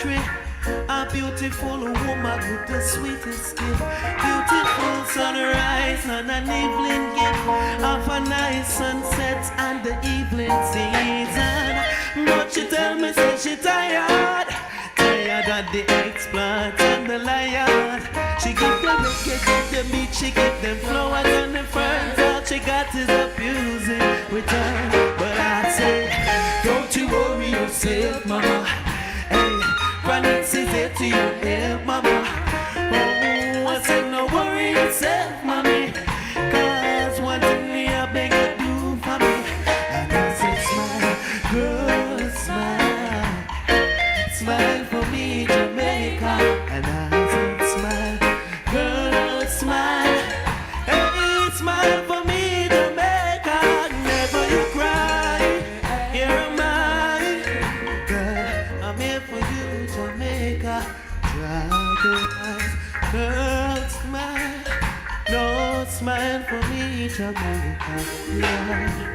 country. A beautiful woman with the sweetest skin. Beautiful sunrise and an evening gift of a nice sunset and the evening season. But she tell me say she tired. Tired of the exploits and the liar. She give them reggae, give them beat, she give them flowers and the ferns. All she got is abusing return. But I say, don't you worry yourself, mama. Hey, Phoenix is here to your help, mama. Oh, I said no worry yourself, mommy. Cause one thing me I beg you do for me. And I said smile, girl smile. Smile for me, Jamaica. And I said smile, girl smile. Hey, smile for me, Jamaica. Never you cry, here am I. Girl, I'm here for you, Jamaica. Dry your eyes, girl smile. No smile for me, Jamaica. Yeah.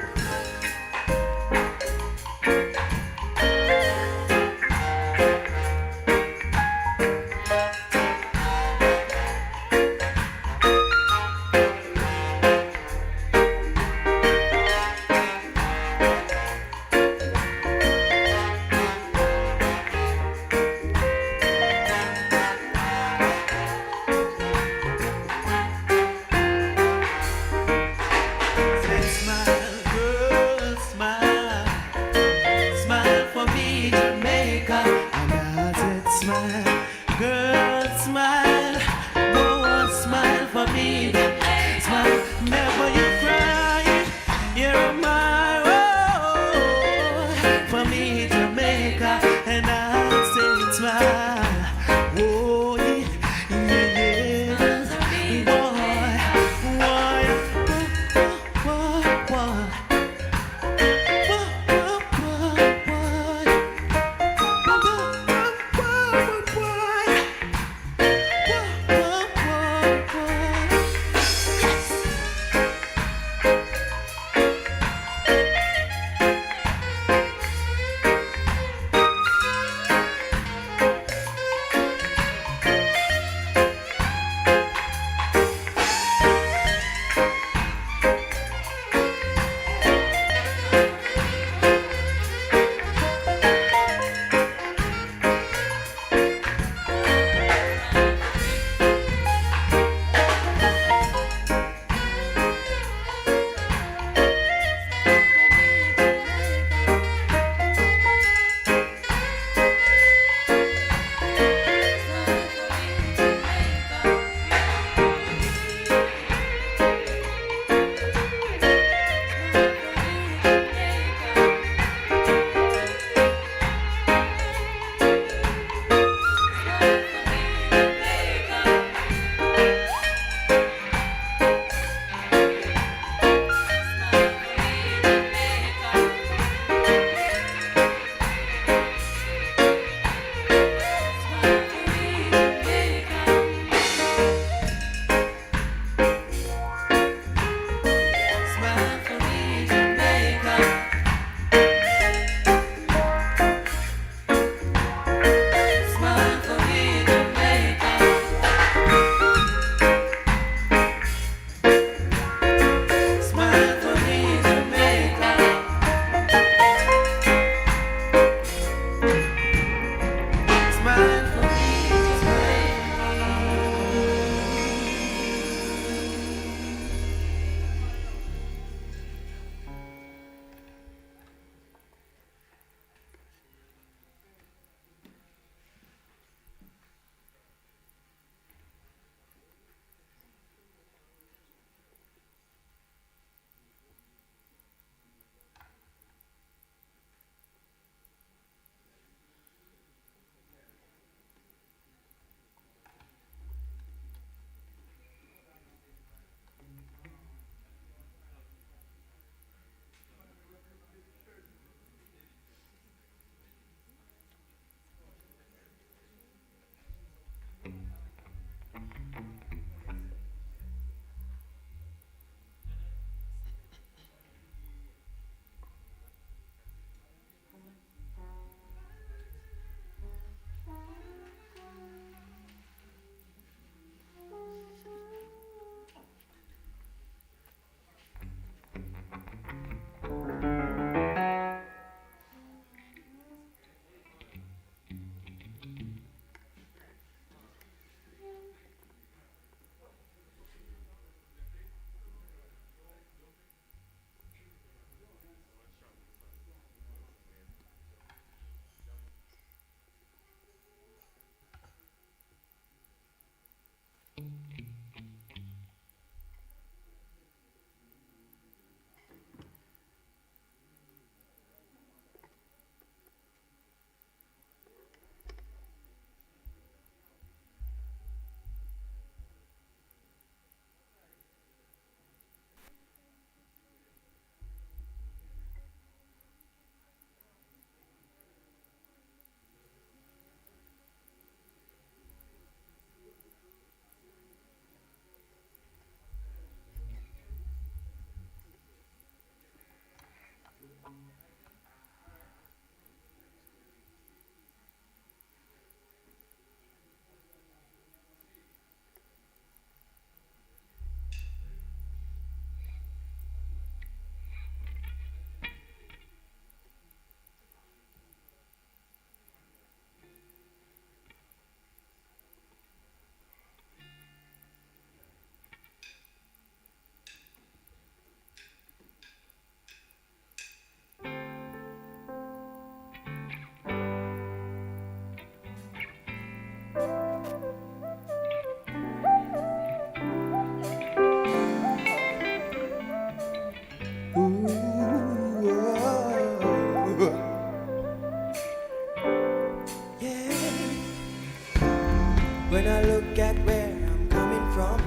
When I look at where I'm coming from,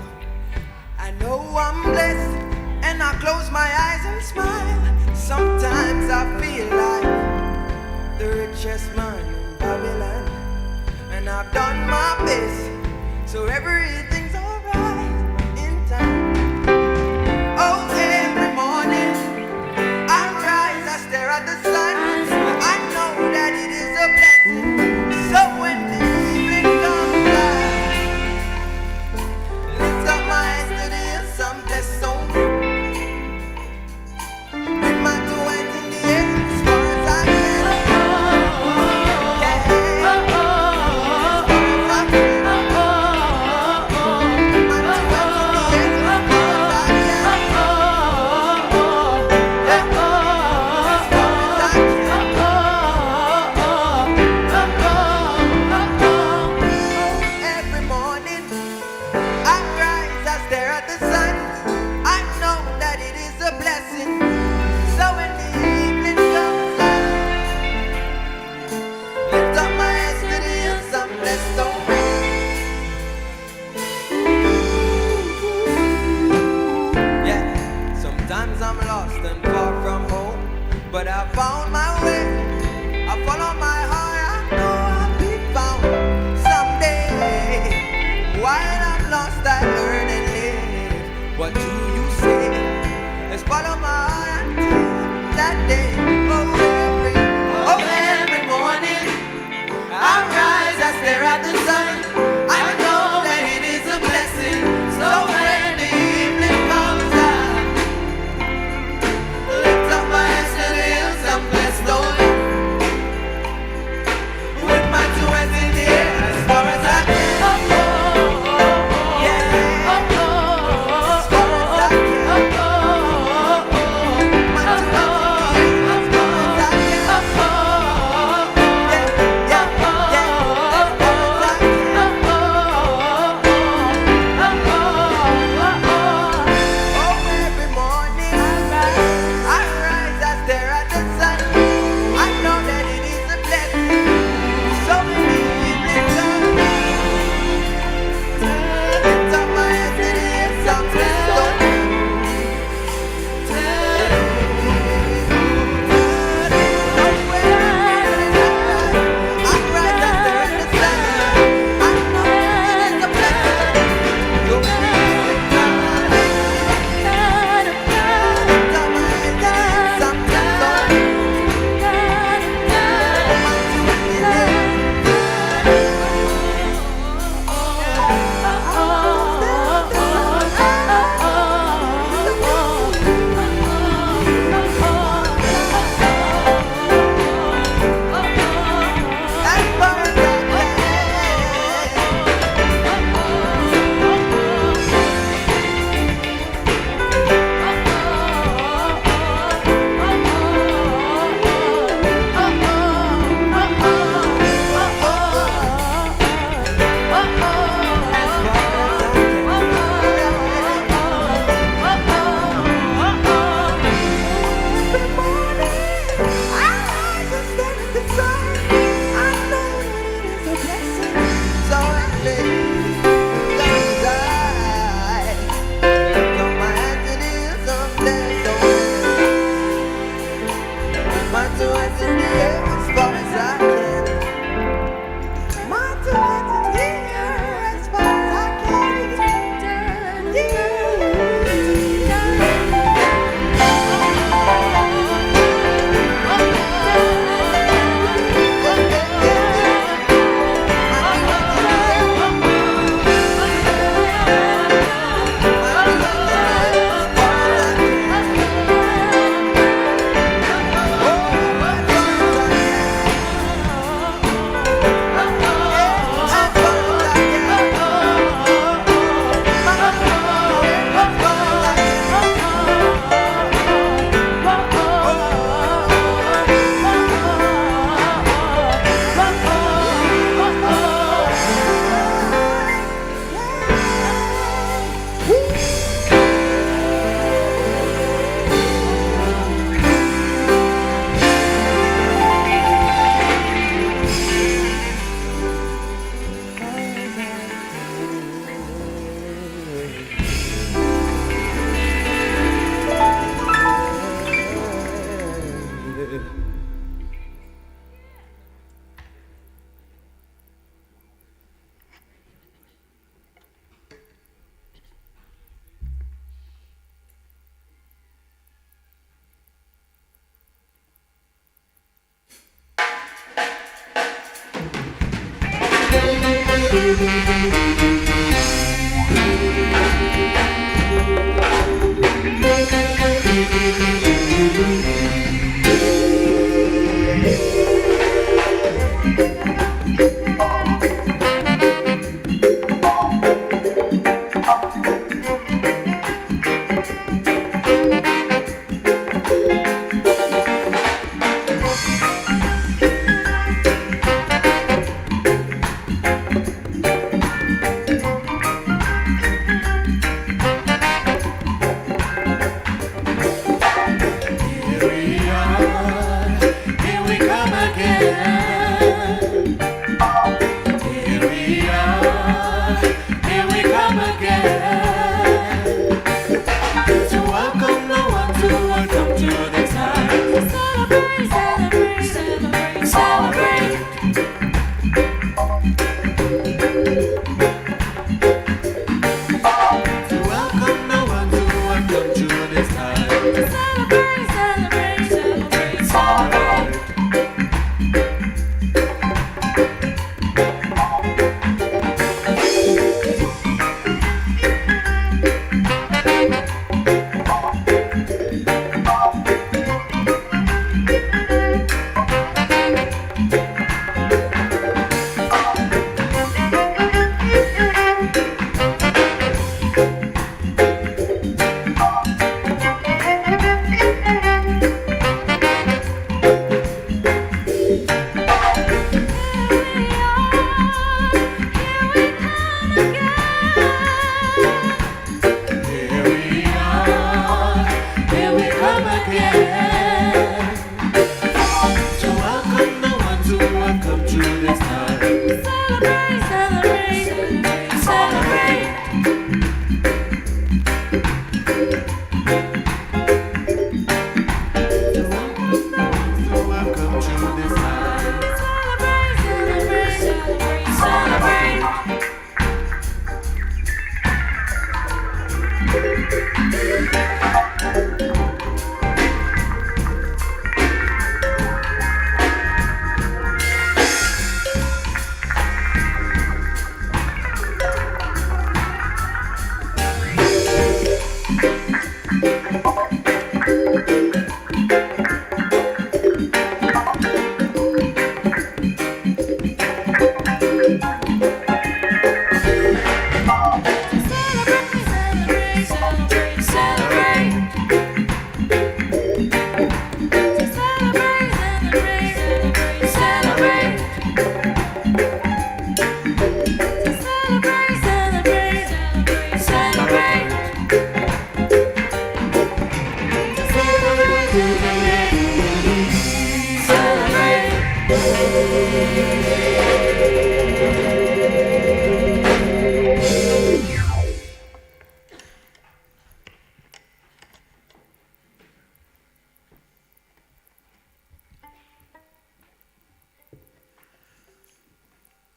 I know I'm blessed, and I close my eyes and smile. Sometimes I feel like the richest man in Babylon, and I've done my best, so everything's alright in time. Oh, every morning I rise, I stare at the sun, I know that it is a blessing. So when the evening comes, lift up my eyes to the hills, some blessed soul. With my two hands in the air, as far as I can. Yeah, as far as I can.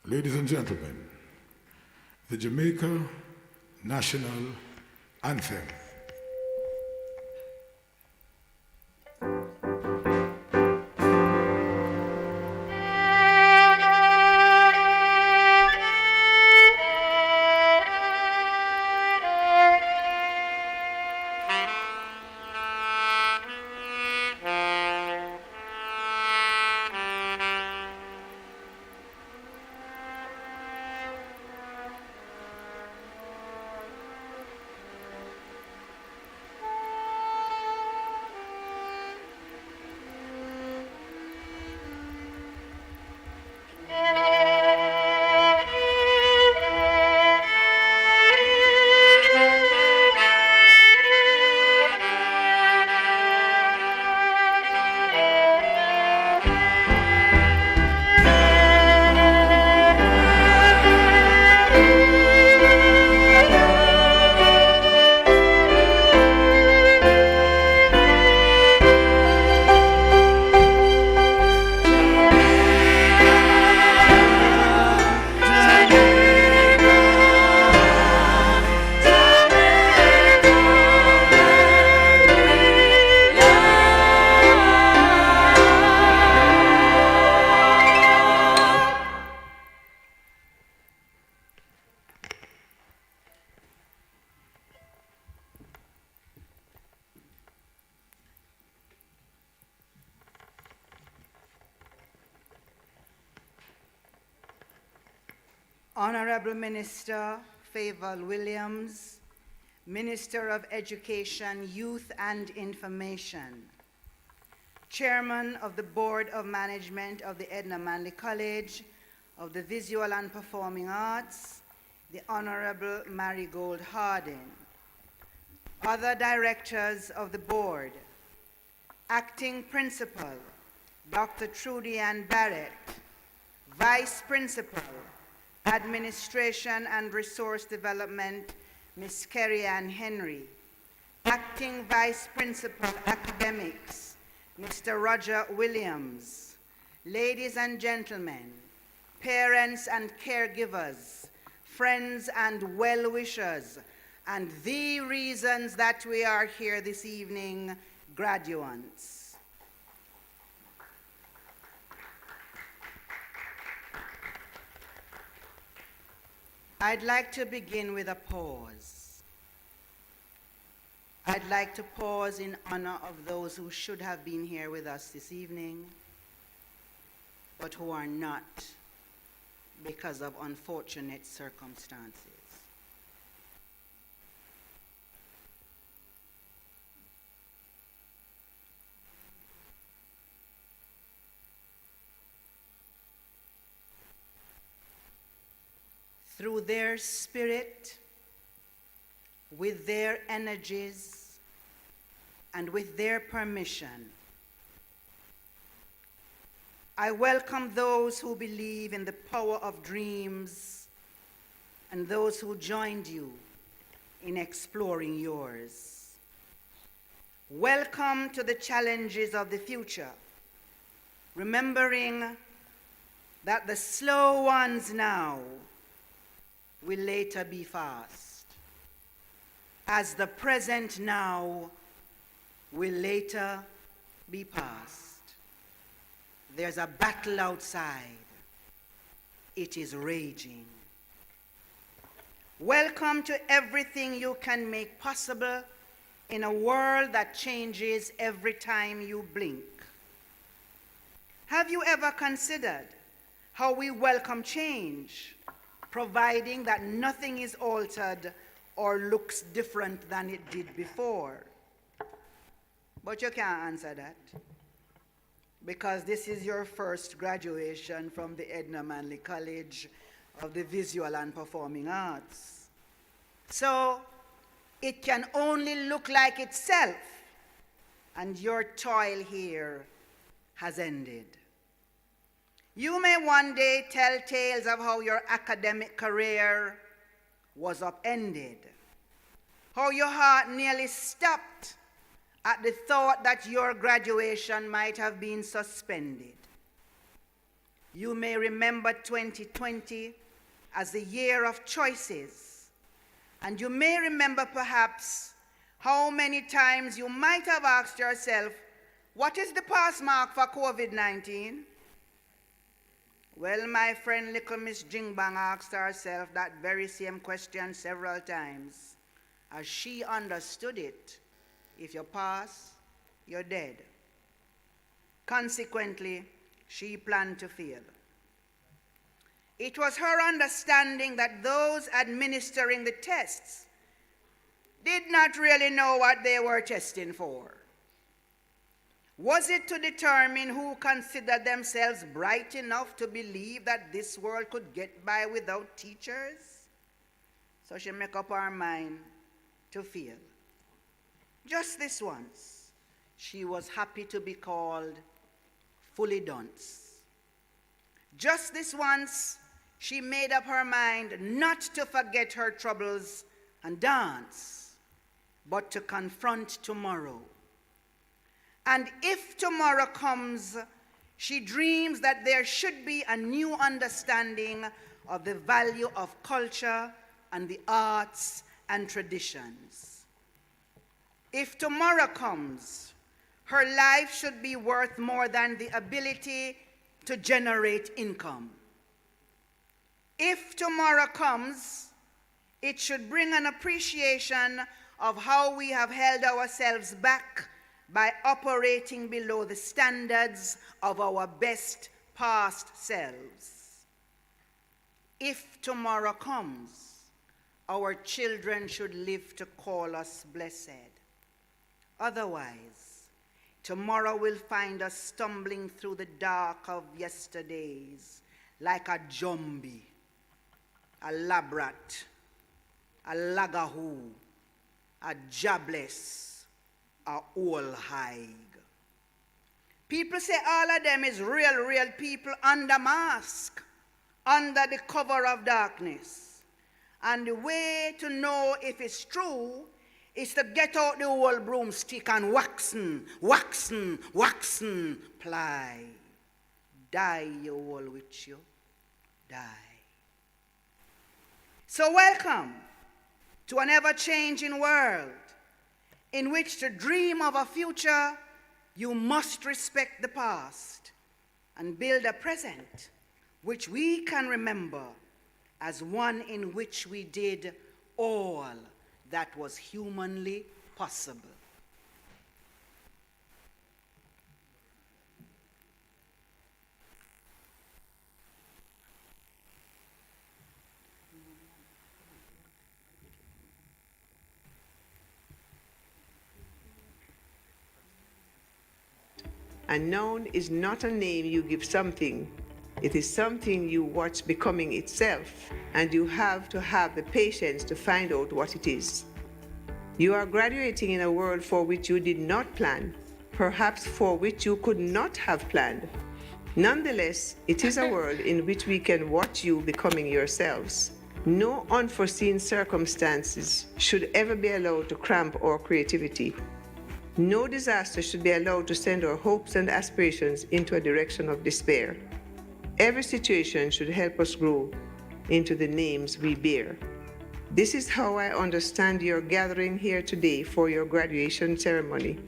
Ladies and gentlemen, the Jamaica National Anthem. Honorable Minister Favour Williams, Minister of Education, Youth and Information, Chairman of the Board of Management of the Edna Manley College of the Visual and Performing Arts, the Honorable Marigold Hardin, other directors of the board, Acting Principal, Dr. Trudy Ann Barrett, Vice Principal, Administration and Resource Development, Ms. Kerry Ann Henry, Acting Vice Principal, Academics, Mr. Roger Williams, ladies and gentlemen, parents and caregivers, friends and well-wishers, and the reasons that we are here this evening, graduates. I'd like to begin with a pause. I'd like to pause in honor of those who should have been here with us this evening, but who are not because of unfortunate circumstances. Through their spirit, with their energies, and with their permission, I welcome those who believe in the power of dreams and those who joined you in exploring yours. Welcome to the challenges of the future, remembering that the slow ones now will later be fast, as the present now will later be past. There's a battle outside. It is raging. Welcome to everything you can make possible in a world that changes every time you blink. Have you ever considered how we welcome change, providing that nothing is altered or looks different than it did before? But you can't answer that, because this is your first graduation from the Edna Manley College of the Visual and Performing Arts. So it can only look like itself, and your toil here has ended. You may one day tell tales of how your academic career was upended, how your heart nearly stopped at the thought that your graduation might have been suspended. You may remember 2020 as the year of choices, and you may remember perhaps how many times you might have asked yourself, what is the pass mark for COVID-19? Well, my friend little Miss Jingbang asked herself that very same question several times, as she understood it. If you pass, you're dead. Consequently, she planned to fail. It was her understanding that those administering the tests did not really know what they were testing for. Was it to determine who considered themselves bright enough to believe that this world could get by without teachers? So she made up her mind to fail. Just this once, she was happy to be called fully dunce. Just this once, she made up her mind not to forget her troubles and dance, but to confront tomorrow. And if tomorrow comes, she dreams that there should be a new understanding of the value of culture and the arts and traditions. If tomorrow comes, her life should be worth more than the ability to generate income. If tomorrow comes, it should bring an appreciation of how we have held ourselves back by operating below the standards of our best past selves. If tomorrow comes, our children should live to call us blessed. Otherwise, tomorrow will find us stumbling through the dark of yesterdays like a zombie, a labrat, a lagahoo, a jobless, a old hag. People say all of them is real people under mask, under the cover of darkness. And the way to know if it's true is to get out the old broomstick and waxen, ply. Die you all with you, die. So welcome to an ever-changing world in which to dream of a future, you must respect the past and build a present which we can remember as one in which we did all that was humanly possible. A noun is not a name you give something. It is something you watch becoming itself, and you have to have the patience to find out what it is. You are graduating in a world for which you did not plan, perhaps for which you could not have planned. Nonetheless, it is a world in which we can watch you becoming yourselves. No unforeseen circumstances should ever be allowed to cramp our creativity. No disaster should be allowed to send our hopes and aspirations into a direction of despair. Every situation should help us grow into the names we bear. This is how I understand your gathering here today for your graduation ceremony,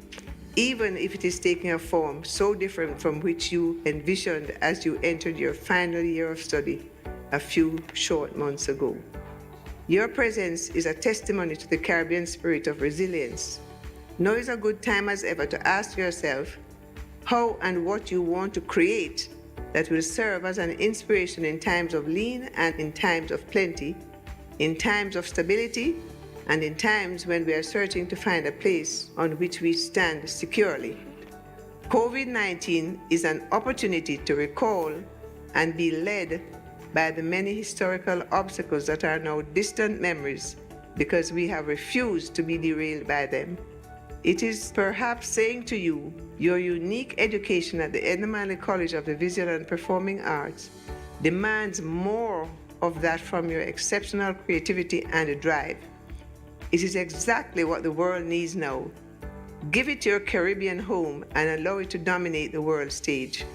even if it is taking a form so different from which you envisioned as you entered your final year of study a few short months ago. Your presence is a testimony to the Caribbean spirit of resilience. Now is a good time as ever to ask yourself how and what you want to create that will serve as an inspiration in times of lean and in times of plenty, in times of stability, and in times when we are searching to find a place on which we stand securely. COVID-19 is an opportunity to recall and be led by the many historical obstacles that are now distant memories because we have refused to be derailed by them. It is perhaps saying to you, your unique education at the Edna Manley College of the Visual and Performing Arts demands more of that from your exceptional creativity and drive. It is exactly what the world needs now. Give it your Caribbean home and allow it to dominate the world stage.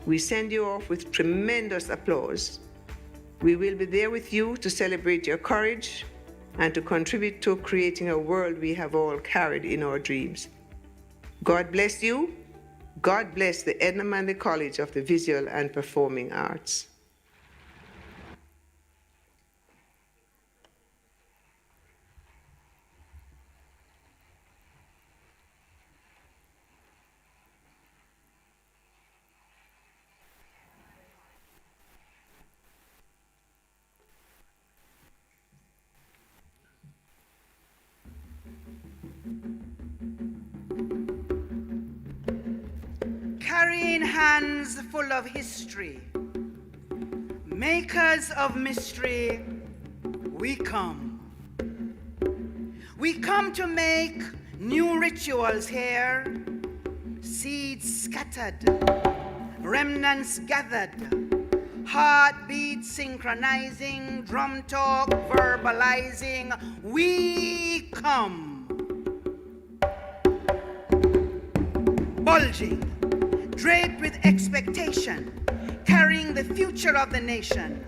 We send you off with tremendous applause. We will be there with you to celebrate your courage and to contribute to creating a world we have all carried in our dreams. God bless you. God bless the Edna Manley College of the Visual and Performing Arts. Carrying hands full of history, makers of mystery, we come. We come to make new rituals here, seeds scattered, remnants gathered, heartbeats synchronizing, drum talk verbalizing. We come. Bulging, draped with expectation, carrying the future of the nation.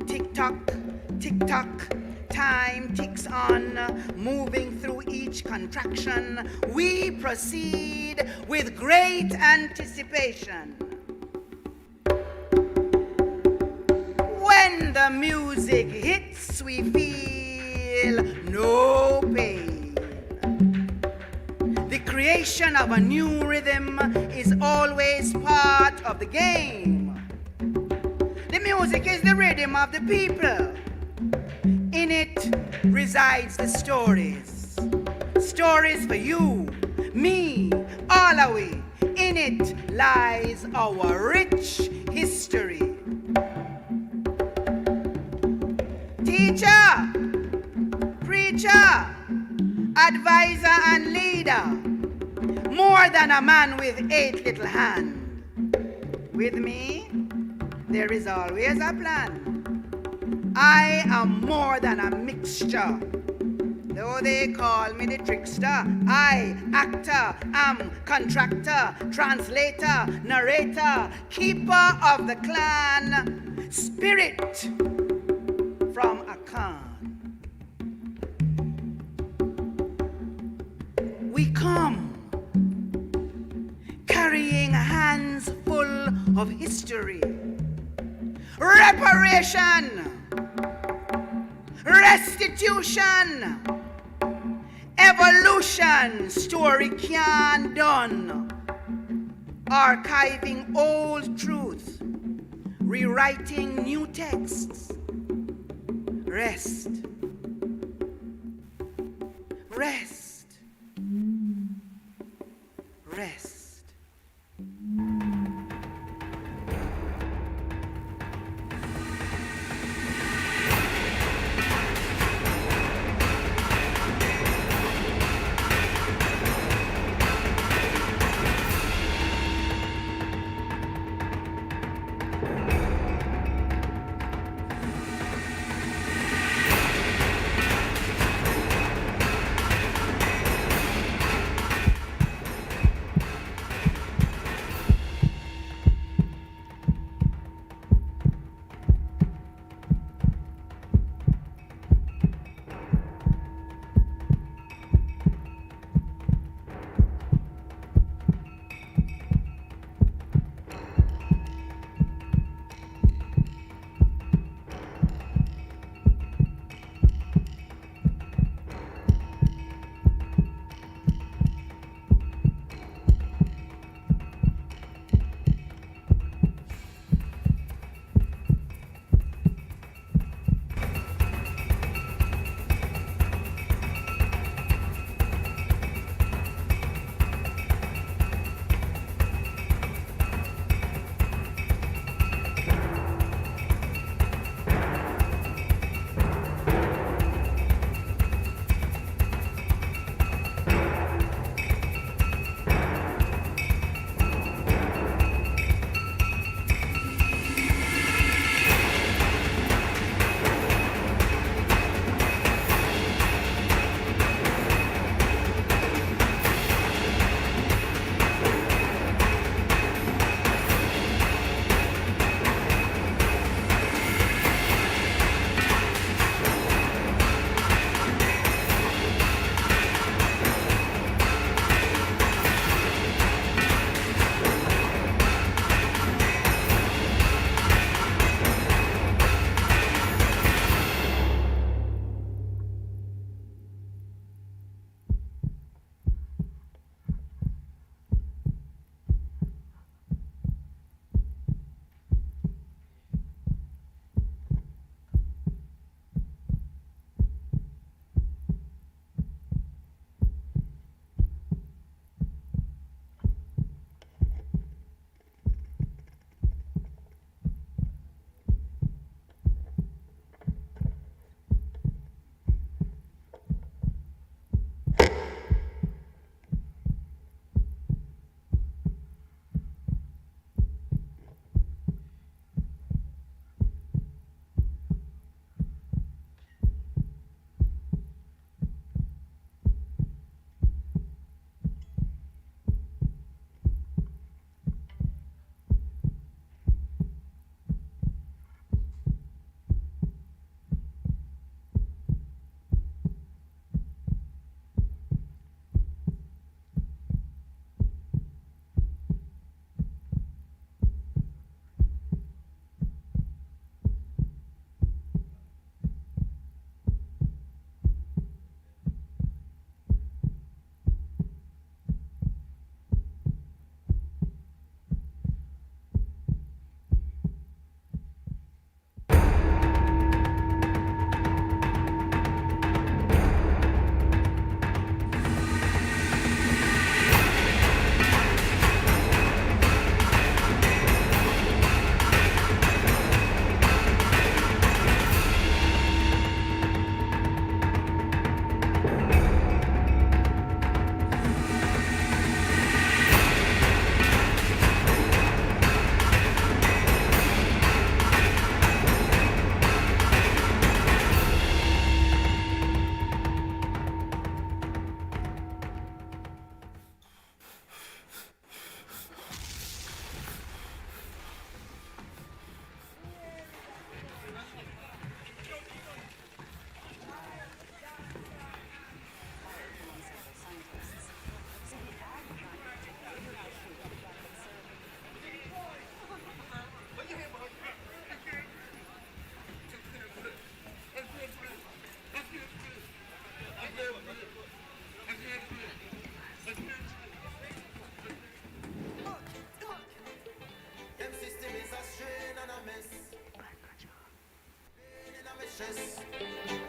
Tick-tock, tick-tock, time ticks on, moving through each contraction. We proceed with great anticipation. When the music hits, we feel no pain. The creation of a new rhythm is always part of the game. The Music is the rhythm of the people. In it resides the stories. Stories for you, me, all of we. In it lies our rich history. Teacher, preacher, advisor and leader, more than a man with 8 little hands. With me, there is always a plan. I am more than a mixture. Though they call me the trickster, I, actor, am contractor, translator, narrator, keeper of the clan, spirit from a Khan. We come carrying hands full of history, reparation, restitution, evolution, story can done, archiving old truth, rewriting new texts. Rest, rest, rest.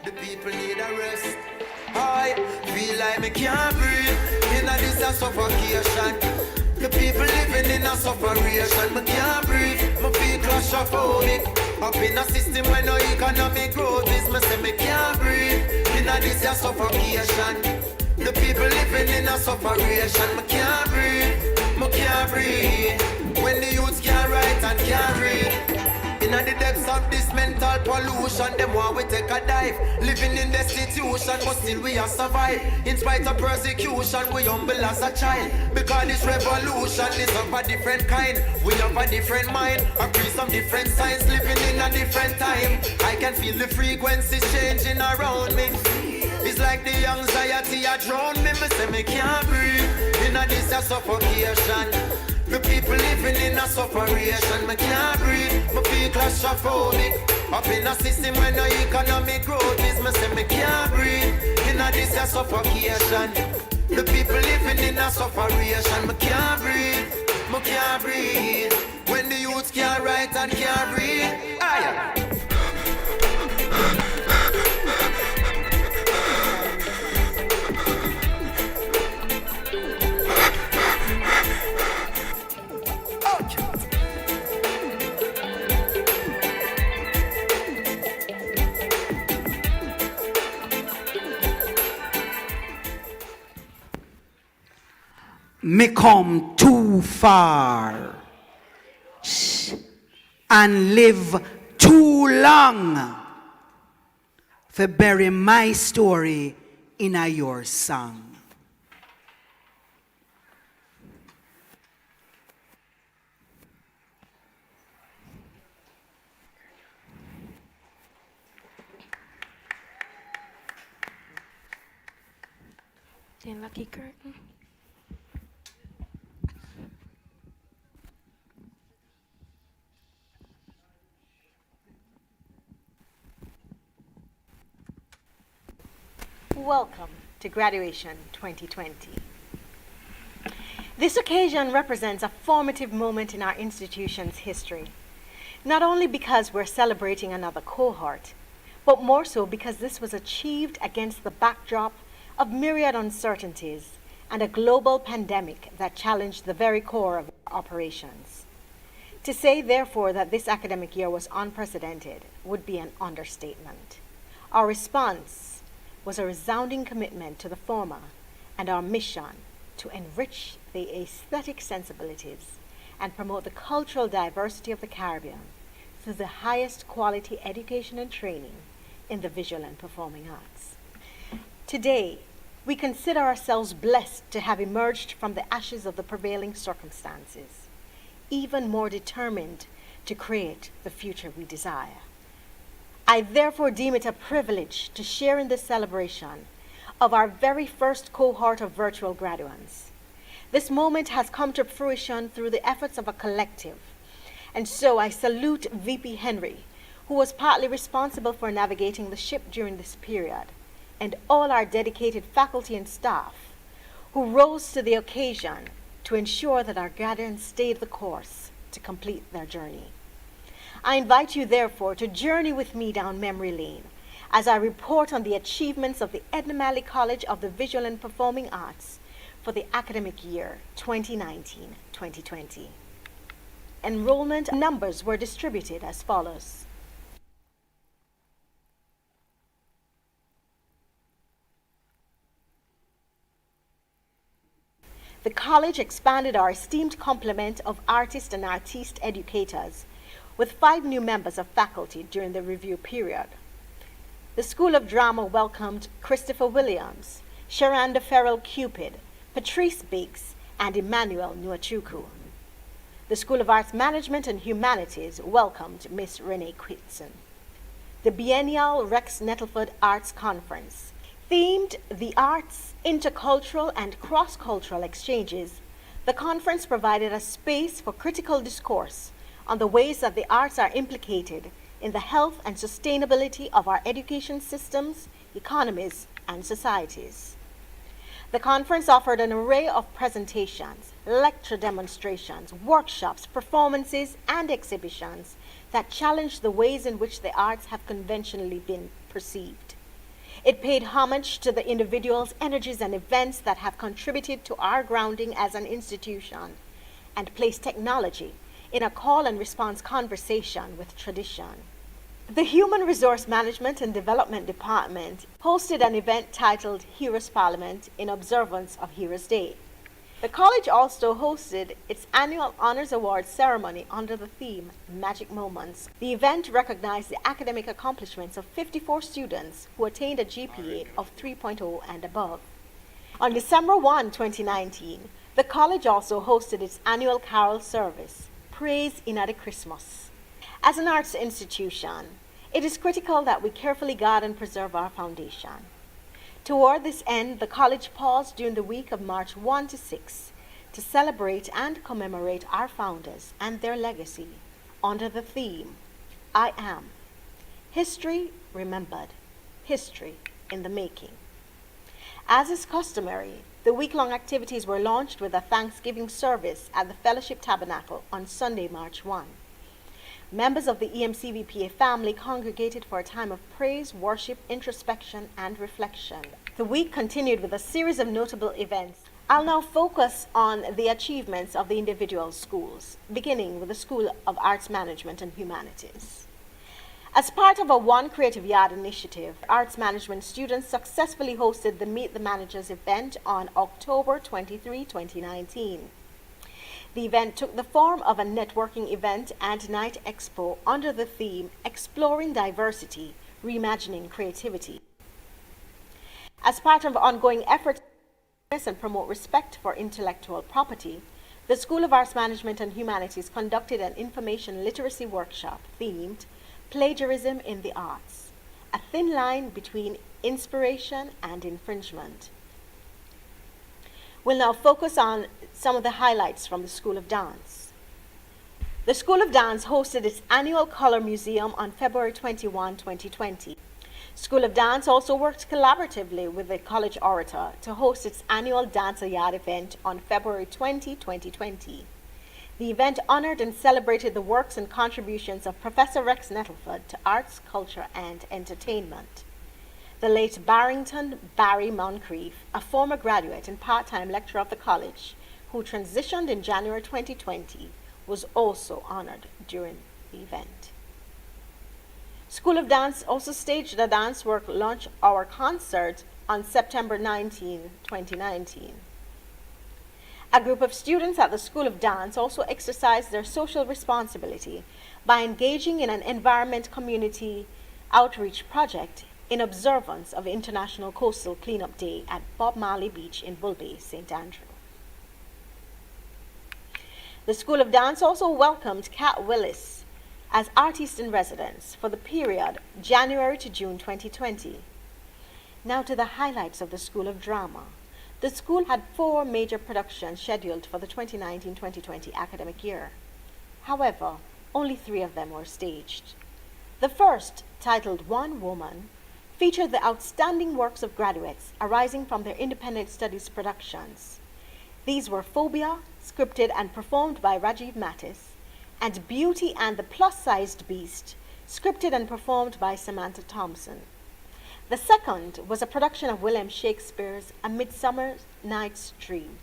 The people need a rest. I feel like me can't breathe. In a this a suffocation. The people living in a sufferation. Me can't breathe. Me feel claustrophobic. Up in a system where no economic growth is. Me say me can't breathe. In a this a suffocation. The people living in a sufferation. Me can't breathe. Me can't breathe. When the youths can't write and can't read. In the depths of this mental pollution, them want we take a dive. Living in destitution, but still we are survive. In spite of persecution, we humble as a child. Because this revolution is of a different kind. We have a different mind, agree some different signs. Living in a different time. I can feel the frequencies changing around me. It's like the anxiety a drown me. Me say me can't breathe. In a this a suffocation. The people living in a sufferation. Me can't breathe. Me feel claustrophobic. Up in a system where no economic growth is. Me say me can't breathe. In a this a suffocation. The people living in a sufferation. Me can't breathe. Me can't breathe. When the youths can't write and can't breathe. Aye. Me come too far and live too long for bury my story in a your song. Lucky curtain. Welcome to Graduation 2020. This occasion represents a formative moment in our institution's history, not only because we're celebrating another cohort, but more so because this was achieved against the backdrop of myriad uncertainties and a global pandemic that challenged the very core of our operations. To say, therefore, that this academic year was unprecedented would be an understatement. Our response was a resounding commitment to the former and our mission to enrich the aesthetic sensibilities and promote the cultural diversity of the Caribbean through the highest quality education and training in the visual and performing arts. Today, we consider ourselves blessed to have emerged from the ashes of the prevailing circumstances, even more determined to create the future we desire. I therefore deem it a privilege to share in this celebration of our very first cohort of virtual graduates. This moment has come to fruition through the efforts of a collective, and so I salute VP Henry, who was partly responsible for navigating the ship during this period, and all our dedicated faculty and staff who rose to the occasion to ensure that our graduates stayed the course to complete their journey. I invite you, therefore, to journey with me down memory lane as I report on the achievements of the Edna Malley College of the Visual and Performing Arts for the academic year 2019-2020. Enrollment numbers were distributed as follows. The college expanded our esteemed complement of artist and artiste educators with 5 new members of faculty during the review period. The School of Drama welcomed Christopher Williams, Sharanda Farrell Cupid, Patrice Biggs, and Emmanuel Nuachuku. The School of Arts Management and Humanities welcomed Miss Renee Quitson. The biennial Rex Nettleford Arts Conference themed the arts, intercultural and cross-cultural exchanges. The conference provided a space for critical discourse on the ways that the arts are implicated in the health and sustainability of our education systems, economies, and societies. The conference offered an array of presentations, lecture demonstrations, workshops, performances, and exhibitions that challenged the ways in which the arts have conventionally been perceived. It paid homage to the individuals, energies, and events that have contributed to our grounding as an institution, and placed technology in a call and response conversation with tradition. The Human Resource Management and Development Department hosted an event titled Heroes Parliament in observance of Heroes Day. The college also hosted its annual Honors Awards ceremony under the theme Magic Moments. The event recognized the academic accomplishments of 54 students who attained a GPA of 3.0 and above. On December 1, 2019, the college also hosted its annual carol service, Praise in a Christmas. As an arts institution, it is critical that we carefully guard and preserve our foundation. Toward this end, the college paused during the week of March 1 to 6 to celebrate and commemorate our founders and their legacy under the theme, I Am. History remembered, history in the making. As is customary, the week-long activities were launched with a Thanksgiving service at the Fellowship Tabernacle on Sunday, March 1. Members of the EMCVPA family congregated for a time of praise, worship, introspection, and reflection. The week continued with a series of notable events. I'll now focus on the achievements of the individual schools, beginning with the School of Arts Management and Humanities. As part of a One Creative Yard initiative, arts management students successfully hosted the Meet the Managers event on October 23, 2019. The event took the form of a networking event and night expo under the theme Exploring Diversity, Reimagining Creativity. As part of ongoing efforts to promote respect for intellectual property, the School of Arts Management and Humanities conducted an information literacy workshop themed Plagiarism in the Arts, a thin line between inspiration and infringement. We'll now focus on some of the highlights from the School of Dance. The School of Dance hosted its annual Color Museum on February 21, 2020. School of Dance also worked collaboratively with the College Orator to host its annual Dance Yard event on February 20, 2020. The event honored and celebrated the works and contributions of Professor Rex Nettleford to arts, culture, and entertainment. The late Barrington Barry Moncrief, a former graduate and part-time lecturer of the college, who transitioned in January 2020, was also honored during the event. School of Dance also staged a dance work launch hour concert on September 19, 2019. A group of students at the School of Dance also exercised their social responsibility by engaging in an environment community outreach project in observance of International Coastal Cleanup Day at Bob Marley Beach in Bull Bay, St. Andrew. The School of Dance also welcomed Kat Willis as artist in residence for the period January to June 2020. Now to the highlights of the School of Drama. The school had 4 major productions scheduled for the 2019-2020 academic year. However, only 3 of them were staged. The first, titled One Woman, featured the outstanding works of graduates arising from their independent studies productions. These were Phobia, scripted and performed by Rajiv Mattis, and Beauty and the Plus-Sized Beast, scripted and performed by Samantha Thompson. The second was a production of William Shakespeare's A Midsummer Night's Dream,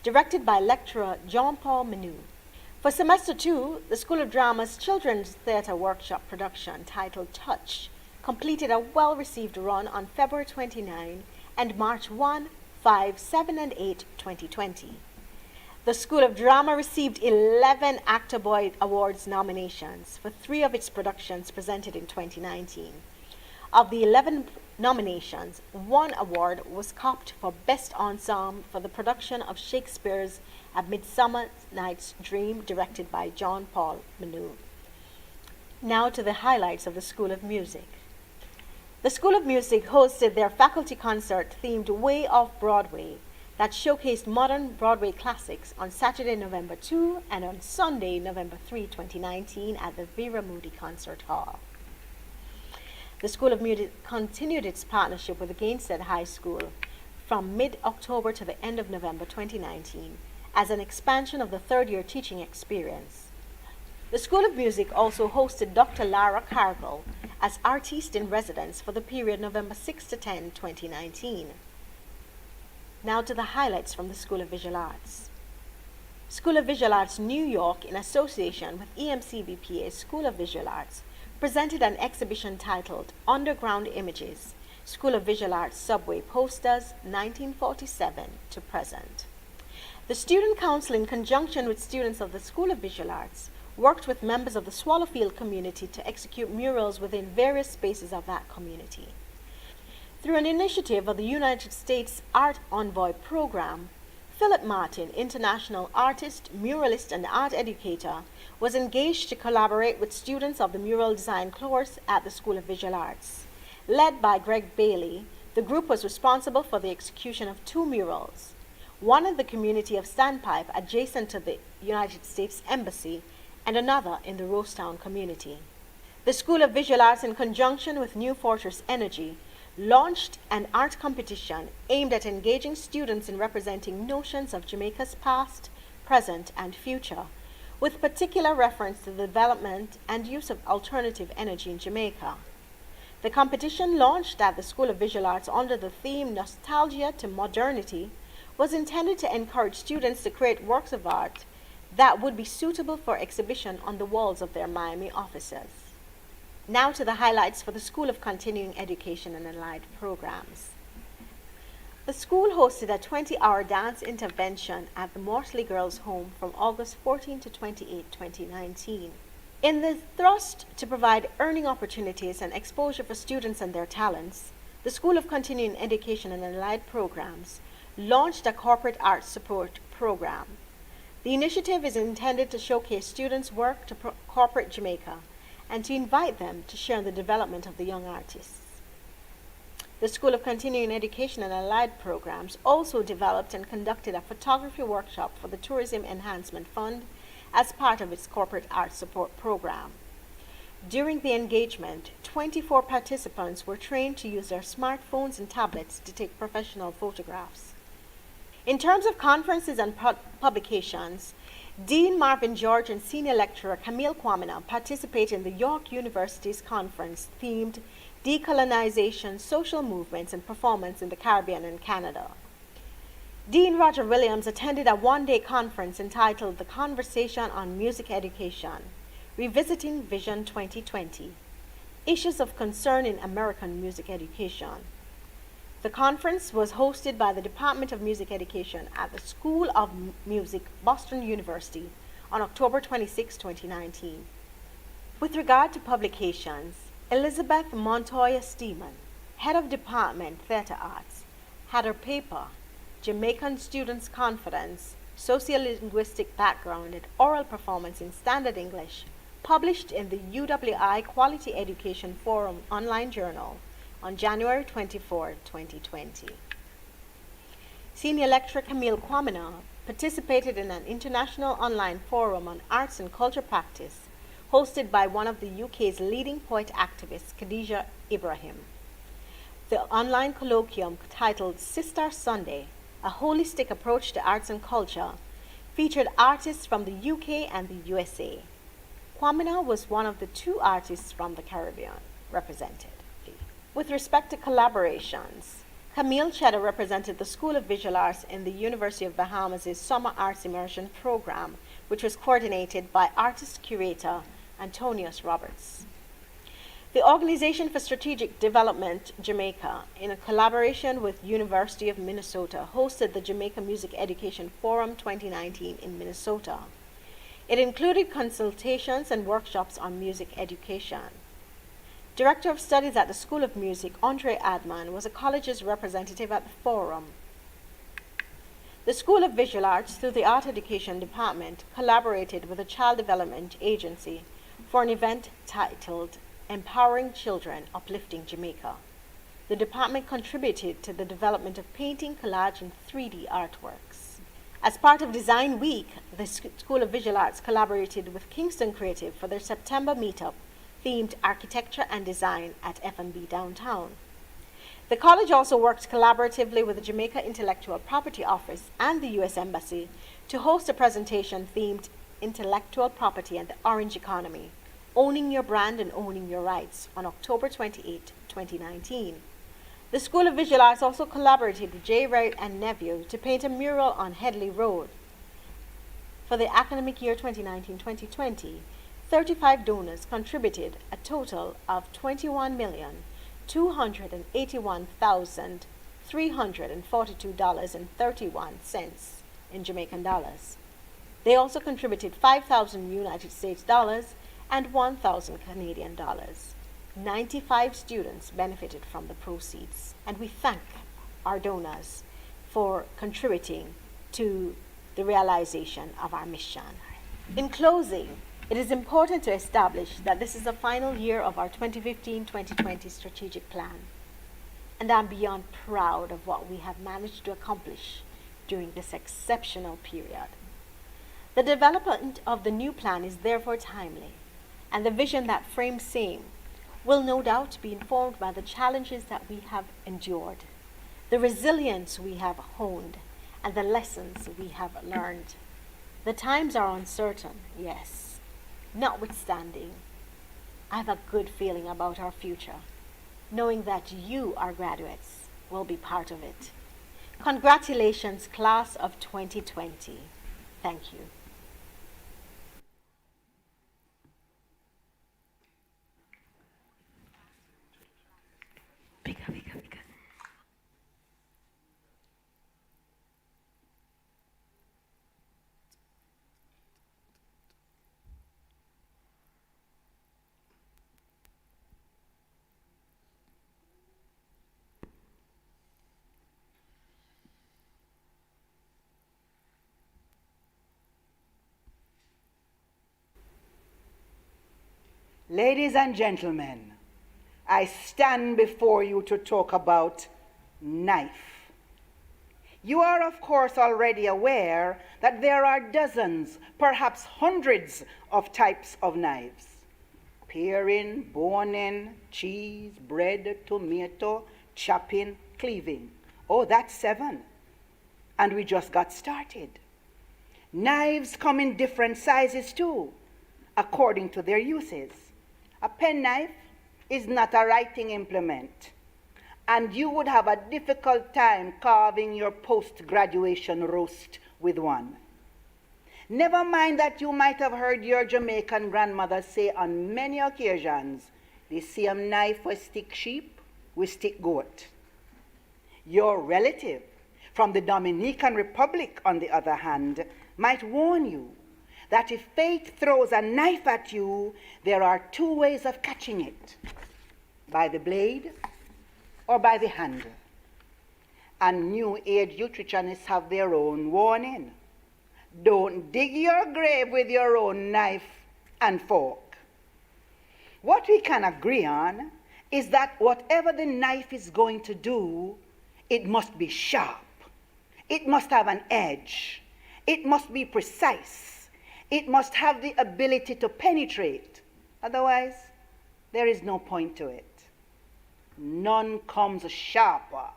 directed by lecturer John Paul Manu. For Semester 2, the School of Drama's Children's Theatre Workshop production titled Touch completed a well-received run on February 29 and March 1, 5, 7, and 8, 2020. The School of Drama received 11 Actor Boyd Awards nominations for 3 of its productions presented in 2019. Of the 11 nominations, 1 award was copped for Best Ensemble for the production of Shakespeare's A Midsummer Night's Dream, directed by John Paul Manu. Now to the highlights of the School of Music. The School of Music hosted their faculty concert themed Way Off Broadway that showcased modern Broadway classics on Saturday, November 2 and on Sunday, November 3, 2019 at the Vera Moody Concert Hall. The School of Music continued its partnership with the Gainstead High School from mid-October to the end of November 2019 as an expansion of the third-year teaching experience. The School of Music also hosted Dr. Lara Cargill as artiste in residence for the period November 6 to 10, 2019. Now to the highlights from the School of Visual Arts. School of Visual Arts New York, in association with EMCVPA School of Visual Arts, presented an exhibition titled Underground Images, School of Visual Arts Subway Posters, 1947 to Present. The Student Council, in conjunction with students of the School of Visual Arts, worked with members of the Swallowfield community to execute murals within various spaces of that community. Through an initiative of the United States Art Envoy program, Philip Martin, international artist, muralist, and art educator, was engaged to collaborate with students of the mural design course at the School of Visual Arts. Led by Greg Bailey, the group was responsible for the execution of 2 murals, one in the community of Sandpipe adjacent to the United States Embassy, and another in the Rosetown community. The School of Visual Arts, in conjunction with New Fortress Energy, launched an art competition aimed at engaging students in representing notions of Jamaica's past, present, and future, with particular reference to the development and use of alternative energy in Jamaica. The competition, launched at the School of Visual Arts under the theme Nostalgia to Modernity, was intended to encourage students to create works of art that would be suitable for exhibition on the walls of their Miami offices. Now to the highlights for the School of Continuing Education and Allied Programs. The school hosted a 20-hour dance intervention at the Mortley Girls' Home from August 14 to 28, 2019. In the thrust to provide earning opportunities and exposure for students and their talents, the School of Continuing Education and Allied Programs launched a corporate arts support program. The initiative is intended to showcase students' work to corporate Jamaica and to invite them to share in the development of the young artists. The School of Continuing Education and Allied Programs also developed and conducted a photography workshop for the Tourism Enhancement Fund as part of its corporate arts support program. During the engagement, 24 participants were trained to use their smartphones and tablets to take professional photographs. In terms of conferences and publications, Dean Marvin George and Senior Lecturer Camille Kwamina participated in the York University's conference themed Decolonization, Social Movements and Performance in the Caribbean and Canada. Dean Roger Williams attended a one-day conference entitled The Conversation on Music Education, Revisiting Vision 2020, Issues of Concern in American Music Education. The conference was hosted by the Department of Music Education at the School of Music, Boston University, on October 26, 2019. With regard to publications, Elizabeth Montoya Steeman, Head of Department, Theatre Arts, had her paper, Jamaican Students' Confidence, Sociolinguistic Background and Oral Performance in Standard English, published in the UWI Quality Education Forum online journal on January 24, 2020. Senior Lecturer Camille Kwamina participated in an international online forum on arts and culture practice hosted by one of the UK's leading poet activists, Khadija Ibrahim. The online colloquium, titled Sister Sunday, A Holistic Approach to Arts and Culture, featured artists from the UK and the USA. Kwamina was one of the 2 artists from the Caribbean represented. With respect to collaborations, Camille Cheddar represented the School of Visual Arts in the University of Bahamas' Summer Arts Immersion Program, which was coordinated by artist curator Antonius Roberts. The Organization for Strategic Development Jamaica, in a collaboration with University of Minnesota, hosted the Jamaica Music Education Forum 2019 in Minnesota. It included consultations and workshops on music education. Director of Studies at the School of Music, Andre Adman, was a college's representative at the forum. The School of Visual Arts, through the Art Education Department, collaborated with a child development agency for an event titled Empowering Children, Uplifting Jamaica. The department contributed to the development of painting, collage, and 3D artworks. As part of Design Week, the School of Visual Arts collaborated with Kingston Creative for their September meetup themed Architecture and Design at F&B Downtown. The college also worked collaboratively with the Jamaica Intellectual Property Office and the U.S. Embassy to host a presentation themed Intellectual Property and the Orange Economy, Owning Your Brand and Owning Your Rights on October 28, 2019. The School of Visual Arts also collaborated with J. Wright and Nephew to paint a mural on Headley Road. For the academic year 2019-2020, 35 donors contributed a total of $21,281,342.31 in Jamaican dollars. They also contributed 5,000 United States dollars and 1,000 Canadian dollars. 95 students benefited from the proceeds, and we thank our donors for contributing to the realization of our mission. In closing, it is important to establish that this is the final year of our 2015-2020 strategic plan, and I'm beyond proud of what we have managed to accomplish during this exceptional period. The development of the new plan is therefore timely, and the vision that frames same will no doubt be informed by the challenges that we have endured, the resilience we have honed, and the lessons we have learned. The times are uncertain, yes. Notwithstanding, I have a good feeling about our future, knowing that you, our graduates, will be part of it. Congratulations, class of 2020. Thank you. Ladies and gentlemen, I stand before you to talk about knife. You are, of course, already aware that there are dozens, perhaps hundreds of types of knives. Paring, boning, cheese, bread, tomato, chopping, cleaving. Oh, that's 7. And we just got started. Knives come in different sizes too, according to their uses. A penknife is not a writing implement, and you would have a difficult time carving your post-graduation roast with one. Never mind that you might have heard your Jamaican grandmother say on many occasions, the same knife we stick sheep, we stick goat. Your relative from the Dominican Republic, on the other hand, might warn you that if fate throws a knife at you, there are 2 ways of catching it: by the blade or by the handle. And New Age nutritionists have their own warning. Don't dig your grave with your own knife and fork. What we can agree on is that whatever the knife is going to do, it must be sharp. It must have an edge. It must be precise. It must have the ability to penetrate. Otherwise, there is no point to it. None comes sharper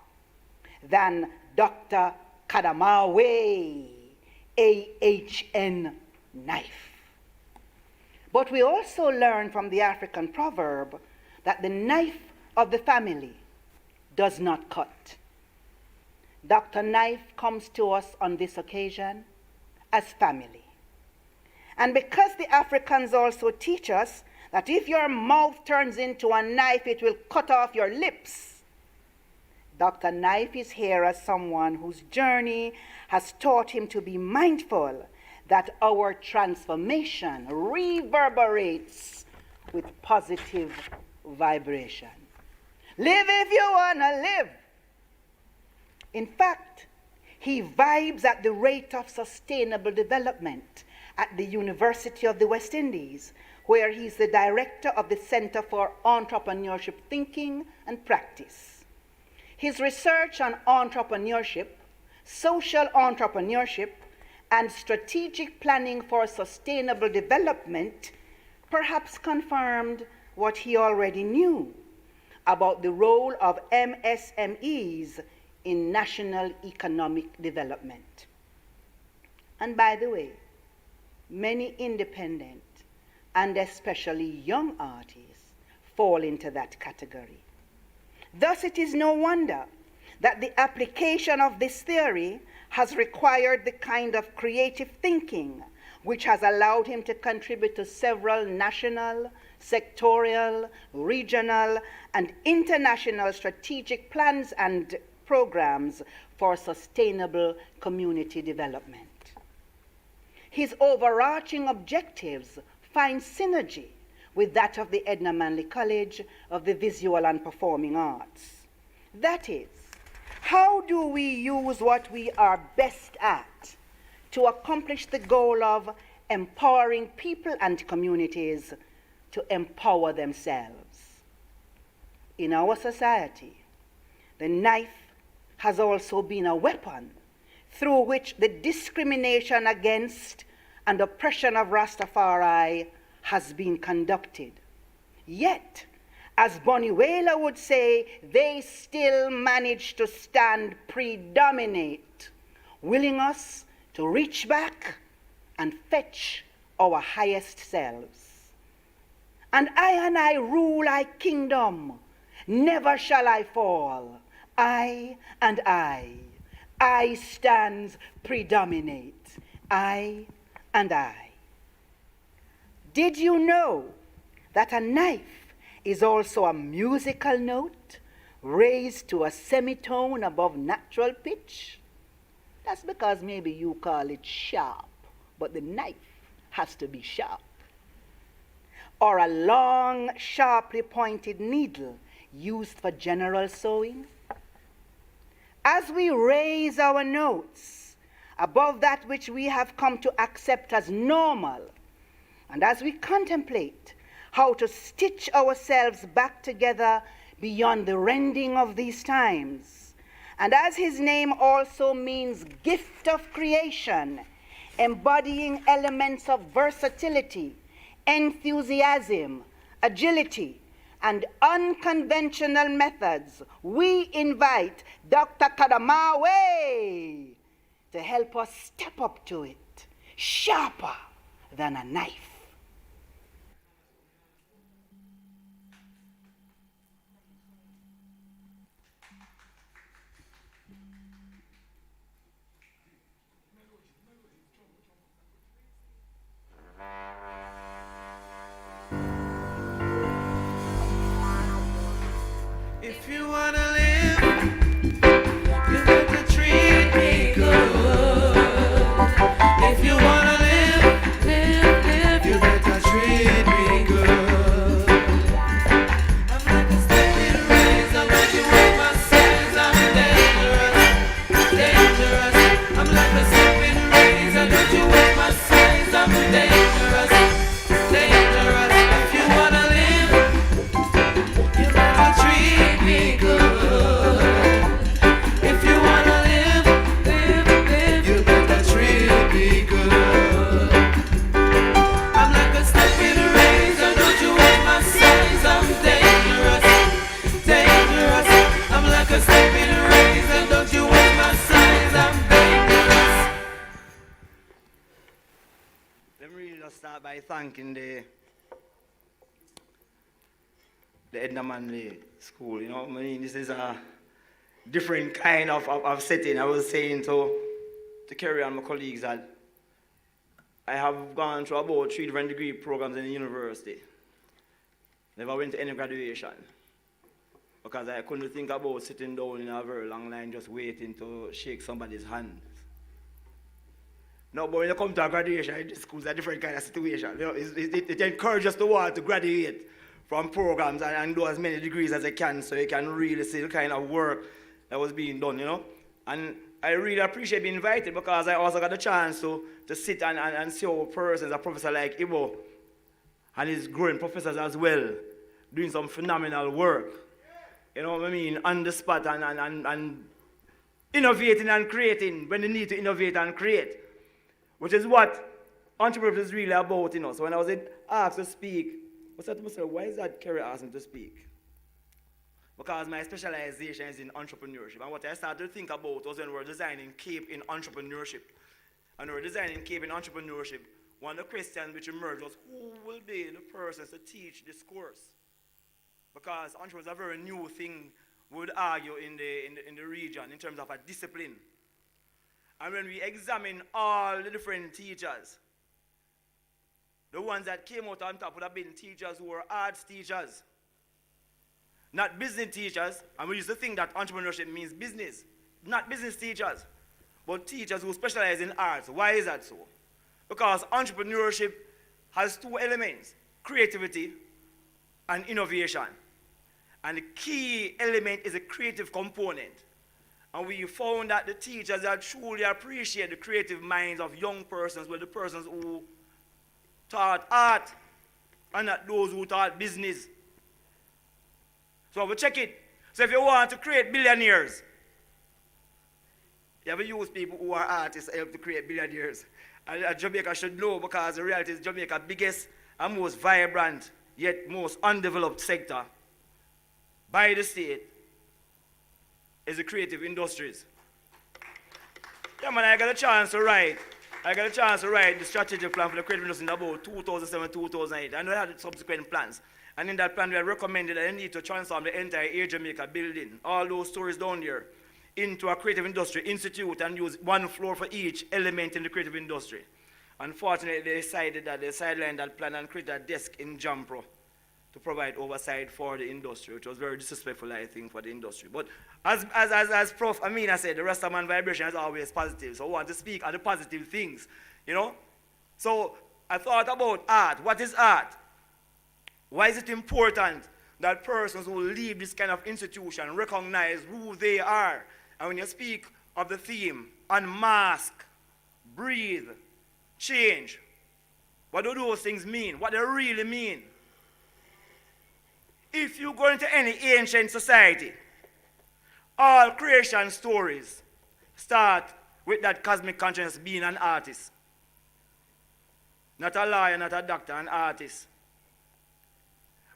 than Dr. Kadamawe AHN knife. But we also learn from the African proverb that the knife of the family does not cut. Dr. Knife comes to us on this occasion as family. And because the Africans also teach us that if your mouth turns into a knife, it will cut off your lips, Dr. Knife is here as someone whose journey has taught him to be mindful that our transformation reverberates with positive vibration. Live if you want to live. In fact, he vibes at the rate of sustainable development at the University of the West Indies, where he's the director of the Center for Entrepreneurship Thinking and Practice. His research on entrepreneurship, social entrepreneurship, and strategic planning for sustainable development perhaps confirmed what he already knew about the role of MSMEs in national economic development. And by the way, many independent and especially young artists fall into that category. Thus, it is no wonder that the application of this theory has required the kind of creative thinking which has allowed him to contribute to several national, sectorial, regional, and international strategic plans and programs for sustainable community development. His overarching objectives find synergy with that of the Edna Manley College of the Visual and Performing Arts. That is, how do we use what we are best at to accomplish the goal of empowering people and communities to empower themselves? In our society, the knife has also been a weapon through which the discrimination against and oppression of Rastafari has been conducted. Yet, as Bonnie Whaler would say, they still manage to stand predominate, willing us to reach back and fetch our highest selves. And I rule I kingdom, never shall I fall. I stands predominate. I and I. Did you know that a knife is also a musical note raised to a semitone above natural pitch? That's because maybe you call it sharp, but the knife has to be sharp. Or a long, sharply pointed needle used for general sewing. As we raise our notes above that which we have come to accept as normal, and as we contemplate how to stitch ourselves back together beyond the rending of these times, and as his name also means gift of creation, embodying elements of versatility, enthusiasm, agility, and unconventional methods, we invite Dr. Kadamawe to help us step up to it, sharper than a knife. If you wanna live, you better treat me good. If you wanna live, you better treat me good. I'm like a stepping razor, but you want my size. I'm dangerous, dangerous. I'm like a stepping razor, don't you want my size? I'm dangerous, dangerous. If you wanna live, you better treat me good. If you wanna live, you better treat me good. I'm like a stepping razor, don't you want my size? I'm dangerous, dangerous. I'm like a stepping razor, don't you want my size? I'm dangerous. Let me really just start by thanking the Edna Manley School. You know, I mean, this is a different kind of setting. I was saying to Kerry and my colleagues that I have gone through about 3 different degree programs in the university. Never went to any graduation because I couldn't think about sitting down in a very long line just waiting to shake somebody's hand. No, but when you come to a graduation, the school's a different kind of situation. You know, it encourages us to want to graduate from programs and do as many degrees as I can so you can really see the kind of work that was being done, you know. And I really appreciate being invited because I also got the chance to sit and see how persons, a professor like Ibo and his growing professors as well, doing some phenomenal work. You know what I mean? On the spot and innovating and creating when they need to innovate and create, which is what entrepreneurship is really about, you know. So when I was asked to speak, I said to myself, why is that Kerry asked me to speak? Because my specialization is in entrepreneurship. And what I started to think about was when we were designing CAPE in entrepreneurship. And we were designing CAPE in entrepreneurship, one of the questions which emerged was, who will be the persons to teach discourse? Because entrepreneurs are a very new thing, we would argue, in the region in terms of a discipline. And when we examine all the different teachers, the ones that came out on top would have been teachers who were arts teachers, not business teachers. And we used to think that entrepreneurship means business. Not business teachers, but teachers who specialize in arts. Why is that so? Because entrepreneurship has two elements, creativity and innovation. And the key element is a creative component. And we found that the teachers that truly appreciate the creative minds of young persons were the persons who taught art and not those who taught business. So we check it. So if you want to create billionaires, you have to use people who are artists to help to create billionaires. And Jamaica should know, because the reality is Jamaica's biggest and most vibrant yet most undeveloped sector by the state is the creative industries. Yeah, man, I got a chance to write the strategic plan for the creative industry in about 2007, 2008. I know I had subsequent plans. And in that plan, we had recommended that I need to transform the entire Air Jamaica building, all those stories down there, into a creative industry institute and use one floor for each element in the creative industry. Unfortunately, they decided that they sidelined that plan and created a desk in Jampro to provide oversight for the industry, which was very disrespectful, I think, for the industry. But as Prof. Amina said, the Rastaman vibration is always positive. So I want to speak on the positive things, you know? So I thought about art. What is art? Why is it important that persons who leave this kind of institution recognize who they are? And when you speak of the theme, unmask, breathe, change, what do those things mean? What they really mean? If you go into any ancient society, all creation stories start with that cosmic consciousness being an artist. Not a lawyer, not a doctor, an artist.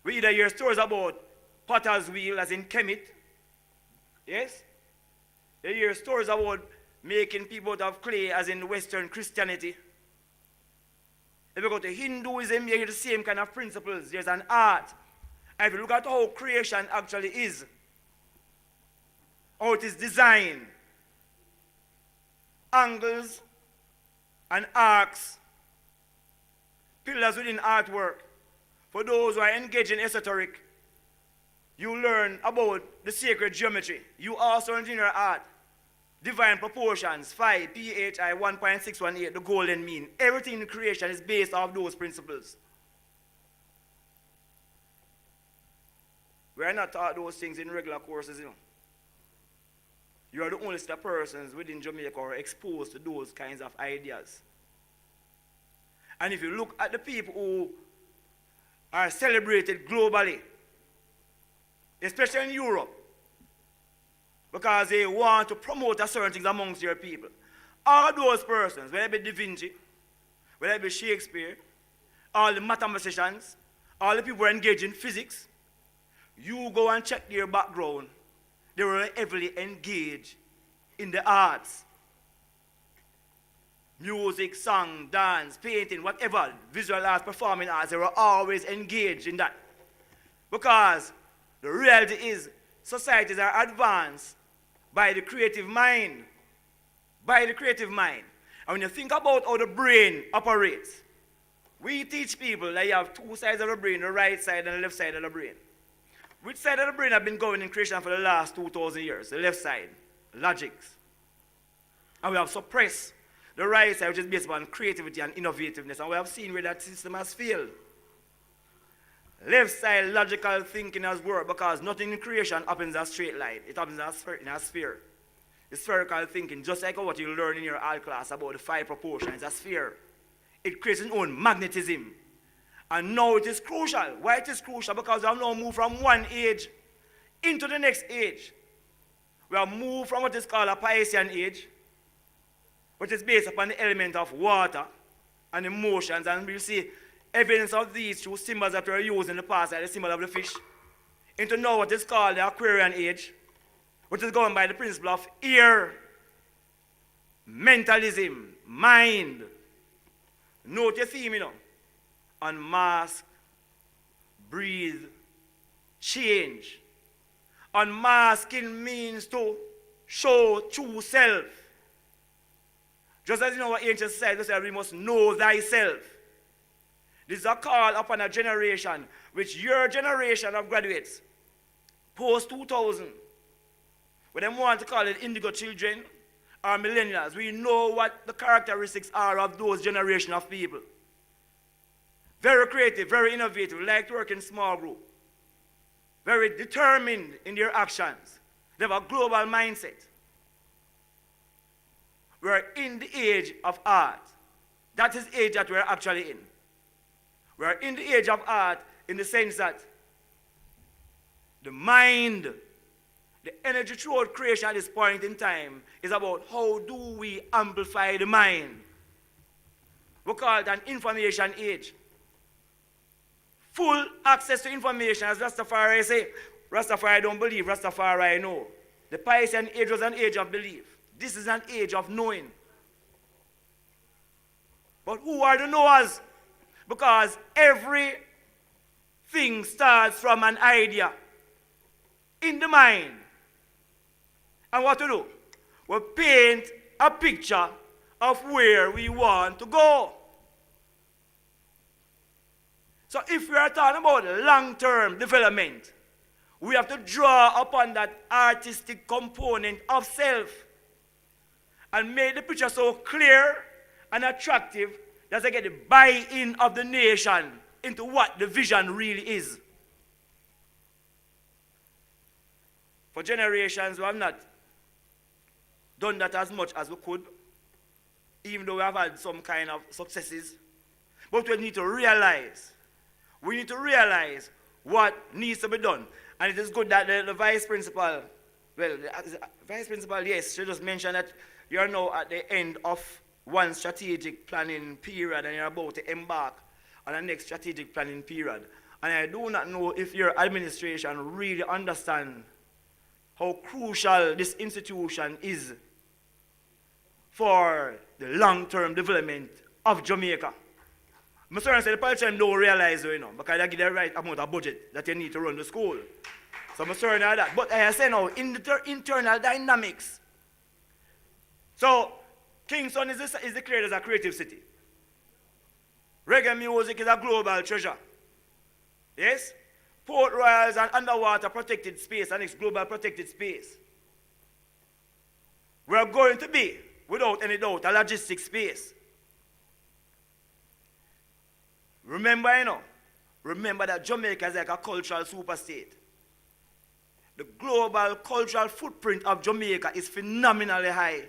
We either hear stories about potter's wheel, as in Kemet. Yes? You hear stories about making people out of clay, as in Western Christianity. If you go to Hinduism, you hear the same kind of principles. There's an art. And if you look at how creation actually is, how it is designed, angles and arcs, pillars within artwork. For those who are engaged in esoteric, you learn about the sacred geometry. You also engineer art, divine proportions, phi, phi, 1.618, the golden mean. Everything in creation is based off those principles. We are not taught those things in regular courses, you know. You are the only set of persons within Jamaica who are exposed to those kinds of ideas. And if you look at the people who are celebrated globally, especially in Europe, because they want to promote a certain things amongst their people. All those persons, whether it be Da Vinci, whether it be Shakespeare, all the mathematicians, all the people who are engaged in physics, you go and check their background. They were heavily engaged in the arts. Music, song, dance, painting, whatever, visual arts, performing arts, they were always engaged in that. Because the reality is, societies are advanced by the creative mind. By the creative mind. And when you think about how the brain operates, we teach people that you have two sides of the brain, the right side and the left side of the brain. Which side of the brain have been going in creation for the last 2,000 years? The left side, logics. And we have suppressed the right side, which is based upon creativity and innovativeness. And we have seen where that system has failed. Left side logical thinking has worked because nothing in creation happens in a straight line. It happens in a sphere. It's spherical thinking, just like what you learn in your art class about the 5 proportions, a sphere. It creates its own magnetism. And now it is crucial. Why it is crucial? Because we have now moved from one age into the next age. We have moved from what is called a Piscean age, which is based upon the element of water and emotions, and we'll see evidence of these through symbols that were used in the past, like the symbol of the fish, into now what is called the Aquarian age, which is governed by the principle of air, mentalism, mind. Note your theme, Unmask, breathe, change. Unmasking means to show true self. Just as what ancient said, we must know thyself. This is a call upon a generation, which your generation of graduates, post 2000, whether they want to call it indigo children or millennials, we know what the characteristics are of those generation of people. Very creative, very innovative, like to work in small group. Very determined in their actions. They have a global mindset. We're in the age of art. That is the age that we're actually in. We're in the age of art in the sense that the mind, the energy throughout creation at this point in time is about how do we amplify the mind. We call it an information age. Full access to information, as Rastafari say. Rastafari don't believe, Rastafari know. The Piscean age was an age of belief. This is an age of knowing. But who are the knowers? Because everything starts from an idea in the mind. And what to do? We paint a picture of where we want to go. So if we are talking about long-term development, we have to draw upon that artistic component of self and make the picture so clear and attractive that they get the buy-in of the nation into what the vision really is. For generations, we have not done that as much as we could, even though we have had some kind of successes. But we need to realize what needs to be done. And it is good that the vice principal, yes, she just mentioned that you're now at the end of one strategic planning period and you're about to embark on the next strategic planning period. And I do not know if your administration really understands how crucial this institution is for the long-term development of Jamaica. I'm sorry to say the politicians don't realize, because they give the right amount of budget that you need to run the school. So I'm sorry about that. But I say now, in the internal dynamics. So, Kingston is declared as a creative city. Reggae music is a global treasure. Yes? Port Royal is an underwater protected space, and it's global protected space. We are going to be, without any doubt, a logistic space. Remember that Jamaica is like a cultural superstate. The global cultural footprint of Jamaica is phenomenally high.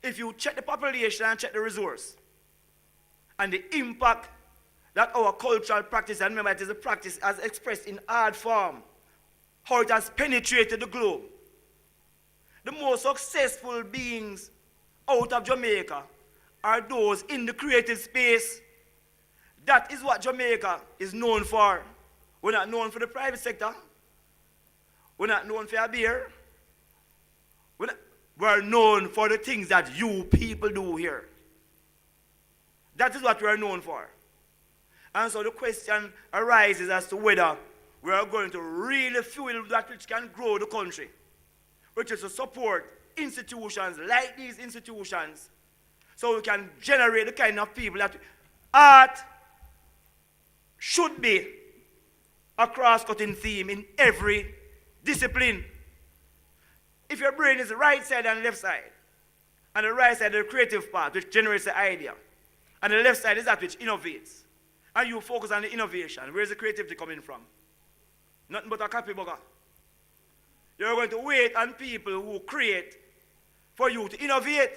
If you check the population and check the resource, and the impact that our cultural practice, and remember it is a practice as expressed in art form, how it has penetrated the globe. The most successful beings out of Jamaica are those in the creative space. That is what Jamaica is known for. We're not known for the private sector. We're not known for a beer. We're known for the things that you people do here. That is what we're known for. And so the question arises as to whether we are going to really fuel that which can grow the country, which is to support institutions like these institutions, so we can generate the kind of people that art should be a cross-cutting theme in every discipline. If your brain is the right side and left side, and the right side is the creative part, which generates the idea, and the left side is that which innovates, and you focus on the innovation, where is the creativity coming from? Nothing but a copy bugger. You're going to wait on people who create for you to innovate.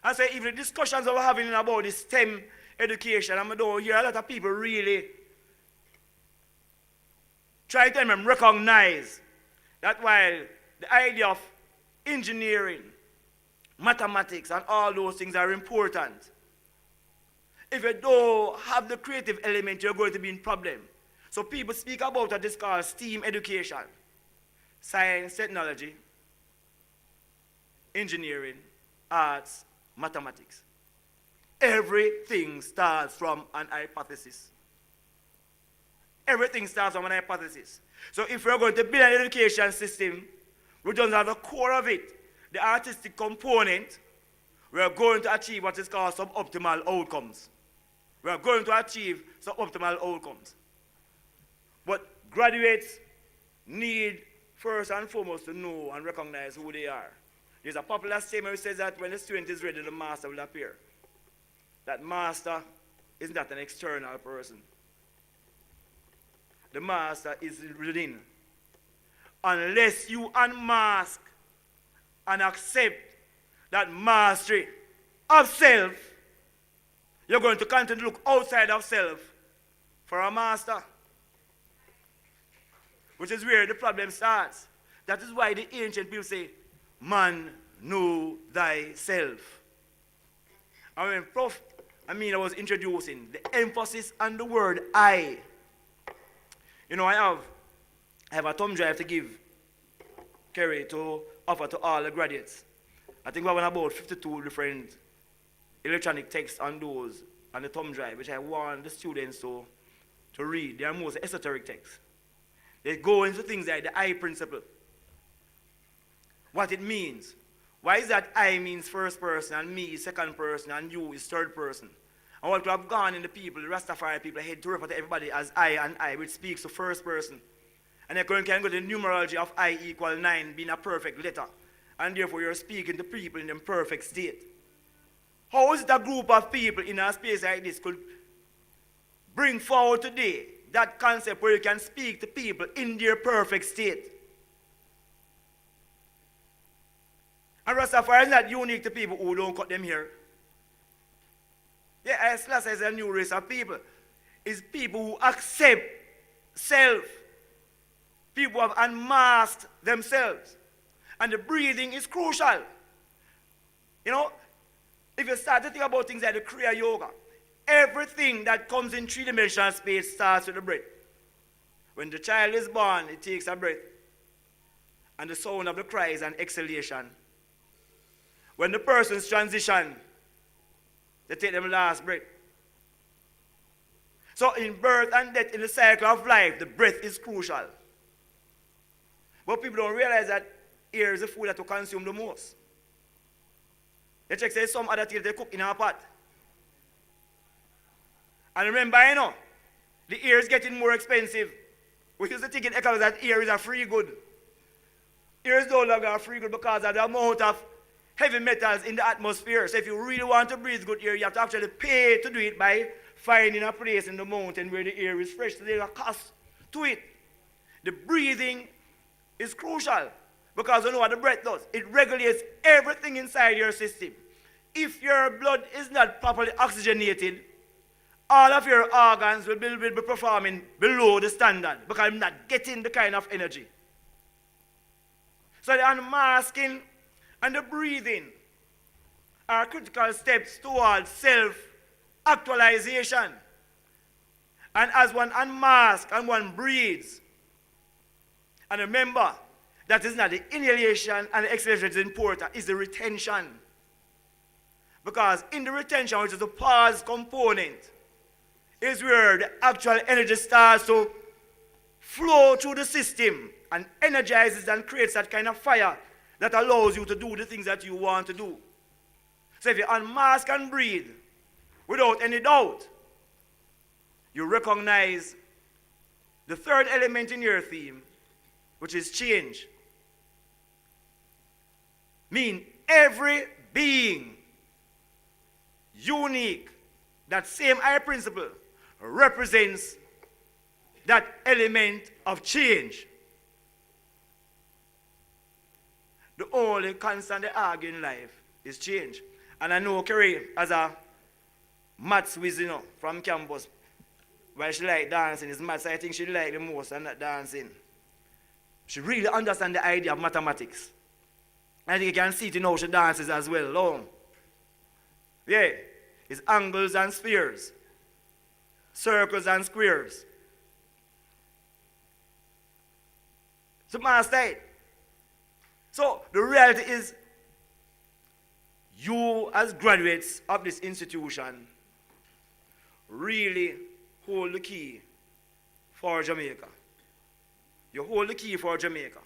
And so even the discussions that we're having about this STEM education, I don't hear a lot of people really try to recognize that while the idea of engineering, mathematics, and all those things are important, if you don't have the creative element, you're going to be in problem. So people speak about what is called STEAM education: science, technology, engineering, arts, mathematics. Everything starts from an hypothesis. Everything starts from an hypothesis. So if we're going to build an education system, we don't have the core of it, the artistic component, we're going to achieve what is called suboptimal outcomes. We're going to achieve suboptimal outcomes. But graduates need first and foremost to know and recognize who they are. There's a popular statement which says that when the student is ready, the master will appear. That master is not an external person. The master is within. Unless you unmask and accept that mastery of self, you're going to continue to look outside of self for a master. Which is where the problem starts. That is why the ancient people say, man, know thyself. And when Prof. Amina was introducing the emphasis on the word I, I have a thumb drive to give Kerry to offer to all the graduates. I think we have about 52 different electronic texts on those, on the thumb drive, which I want the students to read. They are most esoteric texts. They go into things like the I principle. What it means. Why is that I means first person and me is second person and you is third person? And what we have gone in the people, the Rastafari people, head to refer to everybody as I and I, which speaks to first person. And then you can go to the numerology of I equal 9 being a perfect letter. And therefore you're speaking to people in a perfect state. How is it a group of people in a space like this could bring forward today that concept where you can speak to people in their perfect state? And Rastafari is not unique to people who don't cut them hair. Yeah, Islam is a new race of people. It's people who accept self. People who have unmasked themselves. And the breathing is crucial. If you start to think about things like the Kriya Yoga, everything that comes in three-dimensional space starts with the breath. When the child is born, it takes a breath. And the sound of the cry is an exhalation. When the persons transition, they take them last breath. So in birth and death, in the cycle of life, the breath is crucial. But people don't realize that air is the food that we consume the most. They check say some other things they cook in our pot. And remember, the air is getting more expensive. We used to think in economics that air is a free good. Air is no longer a free good because of the amount of heavy metals in the atmosphere. So if you really want to breathe good air, you have to actually pay to do it by finding a place in the mountain where the air is fresh. So there's a cost to it. The breathing is crucial because you know what the breath does. It regulates everything inside your system. If your blood is not properly oxygenated, all of your organs will be performing below the standard because I'm not getting the kind of energy. So the unmasking and the breathing are critical steps towards self-actualization. And as one unmasks and one breathes, and remember, that is not the inhalation and the exhalation that is important, it's the retention. Because in the retention, which is the pause component, is where the actual energy starts to flow through the system and energizes and creates that kind of fire that allows you to do the things that you want to do. So if you unmask and breathe without any doubt, you recognize the third element in your theme, which is change. Mean every being unique, that same I principle represents that element of change. The only constant they argue in life is change. And I know Kerry, as a maths whiz, from campus, while she liked dancing, is maths I think she liked the most and not dancing. She really understands the idea of mathematics. I think you can see it in how she dances as well. Long. Yeah, it's angles and spheres, circles and squares. So, master, so the reality is, you as graduates of this institution really hold the key for Jamaica. You hold the key for Jamaica.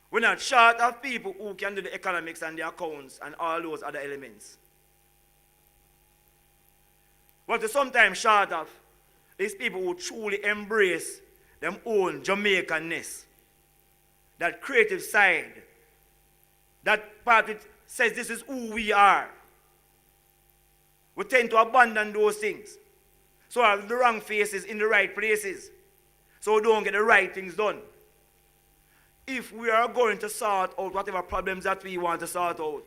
We're not short of people who can do the economics and the accounts and all those other elements. What we're sometimes short of is people who truly embrace their own Jamaicanness, that creative side, that part that says this is who we are. We tend to abandon those things. So have the wrong faces in the right places. So we don't get the right things done. If we are going to sort out whatever problems that we want to sort out,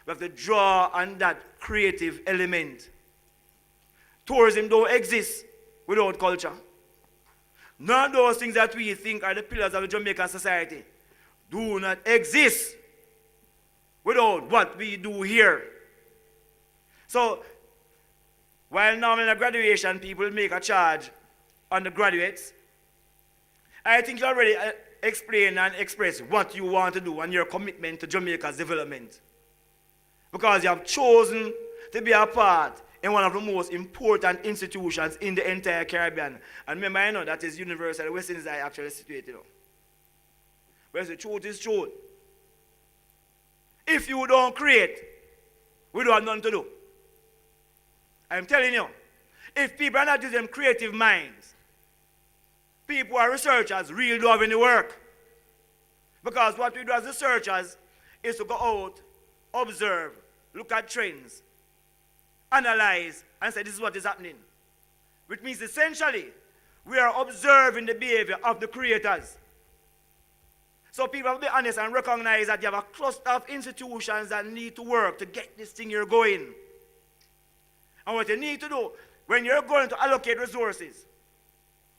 we have to draw on that creative element. Tourism don't exist without culture. None of those things that we think are the pillars of the Jamaican society do not exist without what we do here. So, while normally in a graduation people make a charge on the graduates, I think you already explain and express what you want to do and your commitment to Jamaica's development. Because you have chosen to be a part in one of the most important institutions in the entire Caribbean. And remember, I know that is University of West Indies I actually situated. But the truth is truth. If you don't create, we don't have nothing to do. I'm telling you, if people are not using creative minds, people who are researchers really do have any work. Because what we do as researchers is to go out, observe, look at trends, analyze, and say this is what is happening. Which means essentially, we are observing the behavior of the creators. So people have to be honest and recognize that you have a cluster of institutions that need to work to get this thing here going. And what you need to do, when you're going to allocate resources,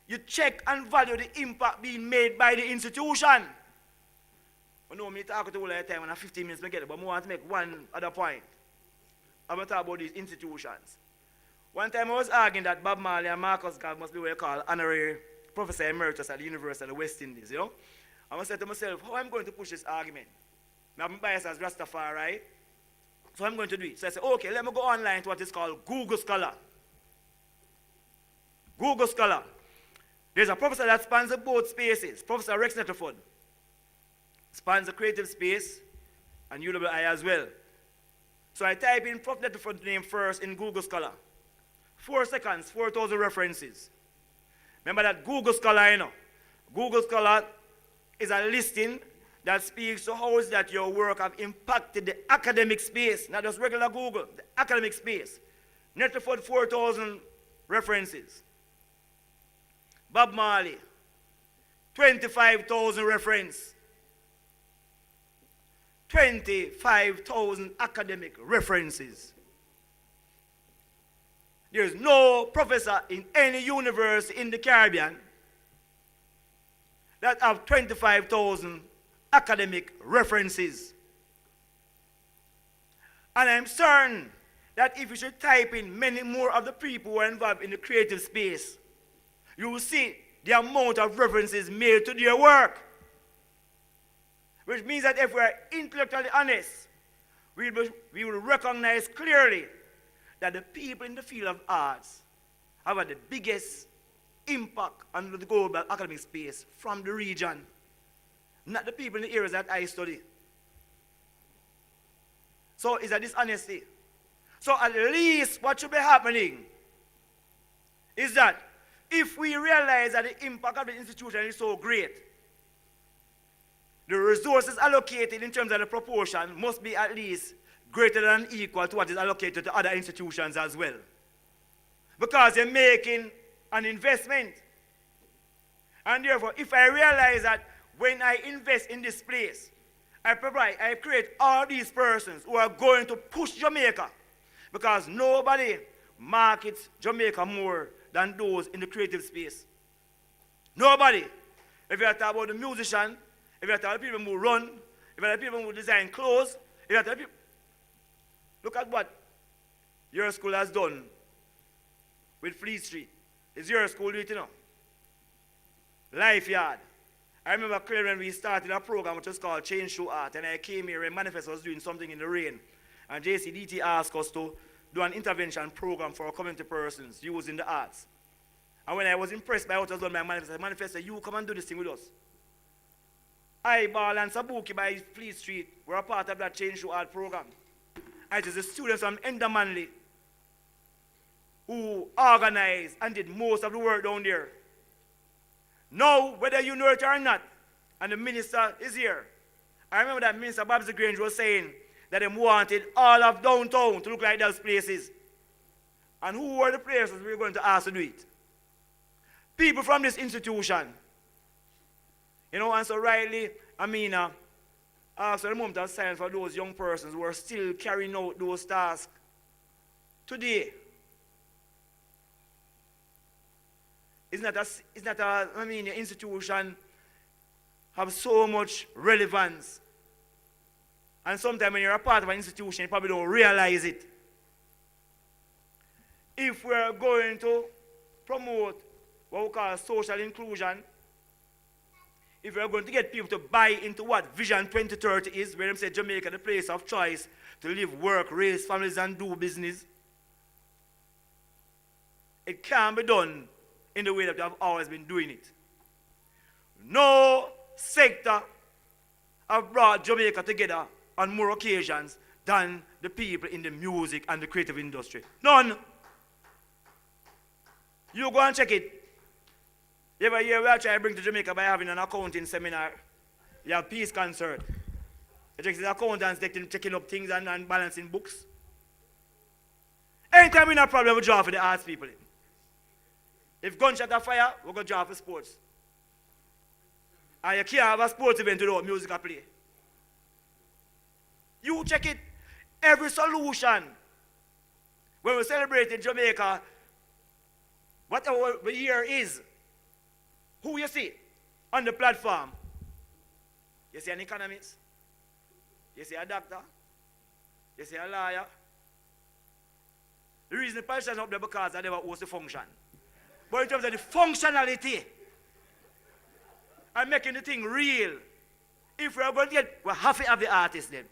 you check and value the impact being made by the institution. You know, me talk to you all the time, and I 15 minutes to get it, but I want to make one other point. I'm going to talk about these institutions. One time I was arguing that Bob Marley and Marcus Garvey must be what you call honorary professor emeritus at the University of the West Indies, you know? I said to myself, how am I going to push this argument? I'm biased as Rastafari, so I'm going to do it. So I said, okay, let me go online to what is called Google Scholar. Google Scholar. There's a professor that spans both spaces, Professor Rex Nettleford. Spans the creative space and UWI as well. So I type in Prof. Nettleford's name first in Google Scholar. 4 seconds, 4,000 references. Remember that Google Scholar, you know. Google Scholar is a listing that speaks to how is that your work have impacted the academic space, not just regular Google, the academic space. Nettleford, 4,000 references. Bob Marley, 25,000 references. 25,000 academic references. There's no professor in any university in the Caribbean that have 25,000 academic references. And I'm certain that if you should type in many more of the people who are involved in the creative space, you will see the amount of references made to their work. Which means that if we are intellectually honest, we will recognize clearly that the people in the field of arts have had the biggest impact on the global academic space from the region, not the people in the areas that I study. So it's a dishonesty. So at least what should be happening is that if we realize that the impact of the institution is so great, the resources allocated in terms of the proportion must be at least greater than equal to what is allocated to other institutions as well. Because you're making an investment. And therefore, if I realize that when I invest in this place, I create all these persons who are going to push Jamaica, because nobody markets Jamaica more than those in the creative space. Nobody. If you talk about the musician, if you talk about people who run, if you talk about people who design clothes, if you talk about people, look at what your school has done with Fleet Street. It's your school, do it, you know. Life Yard. I remember clearly when we started a program which was called Change Through Art, and I came here when Manifest was doing something in the rain. And JCDT asked us to do an intervention program for community persons using the arts. And when I was impressed by what was done by Manifest said, you come and do this thing with us. Eyeball and Sabuki by Fleet Street were a part of that Change to Art program. And it is the students from Ender Manley who organized and did most of the work down there. Now, whether you know it or not, and the minister is here, I remember that Minister Babsy Grange was saying that they wanted all of downtown to look like those places. And who were the places we were going to ask to do it? People from this institution. You know, and so Riley, Amina, asked for a moment of silence for those young persons who are still carrying out those tasks today. It's not your institution have so much relevance. And sometimes when you're a part of an institution, you probably don't realize it. If we're going to promote what we call social inclusion, if we're going to get people to buy into what Vision 2030 is, where they say Jamaica the place of choice to live, work, raise families, and do business, it can be done in the way that we have always been doing it. No sector have brought Jamaica together on more occasions than the people in the music and the creative industry. None. You go and check it. You ever hear we try to bring to Jamaica by having an accounting seminar? You have peace concert. You check the accountants checking up things and balancing books. Anytime we have a problem, we draw for the arts people. If gunshot are fire, we're going to draw for sports. And you can't have a sports event without music a play. You check it. Every solution. When we celebrate in Jamaica, whatever the year is, who you see on the platform? You see an economist? You see a doctor? You see a lawyer? The reason the politicians are up there because they never host the function. But in terms of the functionality and making the thing real, if we're going to get, we have to have the artists then.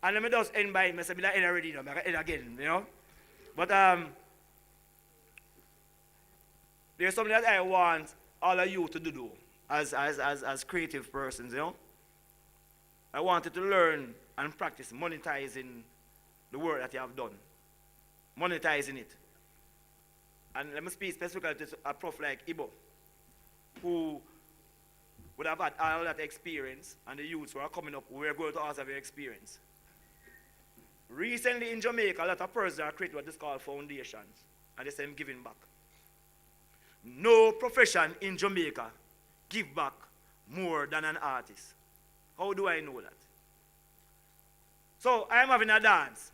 And let me just end by, I said, I end already, I'm going to end again, you know. But there's something that I want all of you to do as creative persons, you know. I want you to learn and practice monetizing the work that you have done. Monetizing it. And let me speak specifically to a prof like Ibo, who would have had all that experience, and the youths who are coming up, we're going to also have your experience. Recently in Jamaica, a lot of persons are creating what is called foundations, and they say I'm giving back. No profession in Jamaica give back more than an artist. How do I know that? So I am having a dance.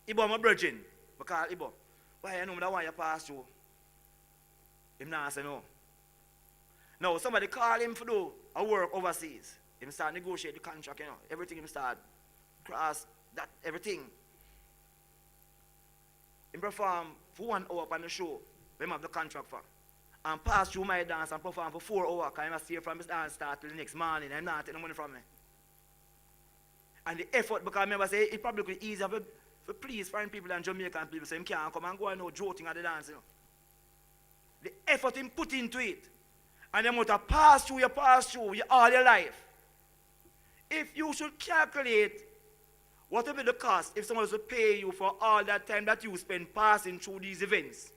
Ibo, my virgin, because Ibo, why I know that one you pass through? Him not say no. Now somebody call him for do a work overseas. Him start negotiate the contract, you know. Everything him start cross that everything. Him perform for 1 hour on the show. Him have the contract for. And pass through my dance and perform for 4 hours. Because I stay from his dance start till the next morning. I'm not taking the money from me. And the effort, because I remember say it probably could easier for please foreign people and Jamaican people, so him can't come and go and no joking at the dance, you know. The effort him put into it. And them want to pass through all your life. If you should calculate what will be the cost if someone was to pay you for all that time that you spend passing through these events.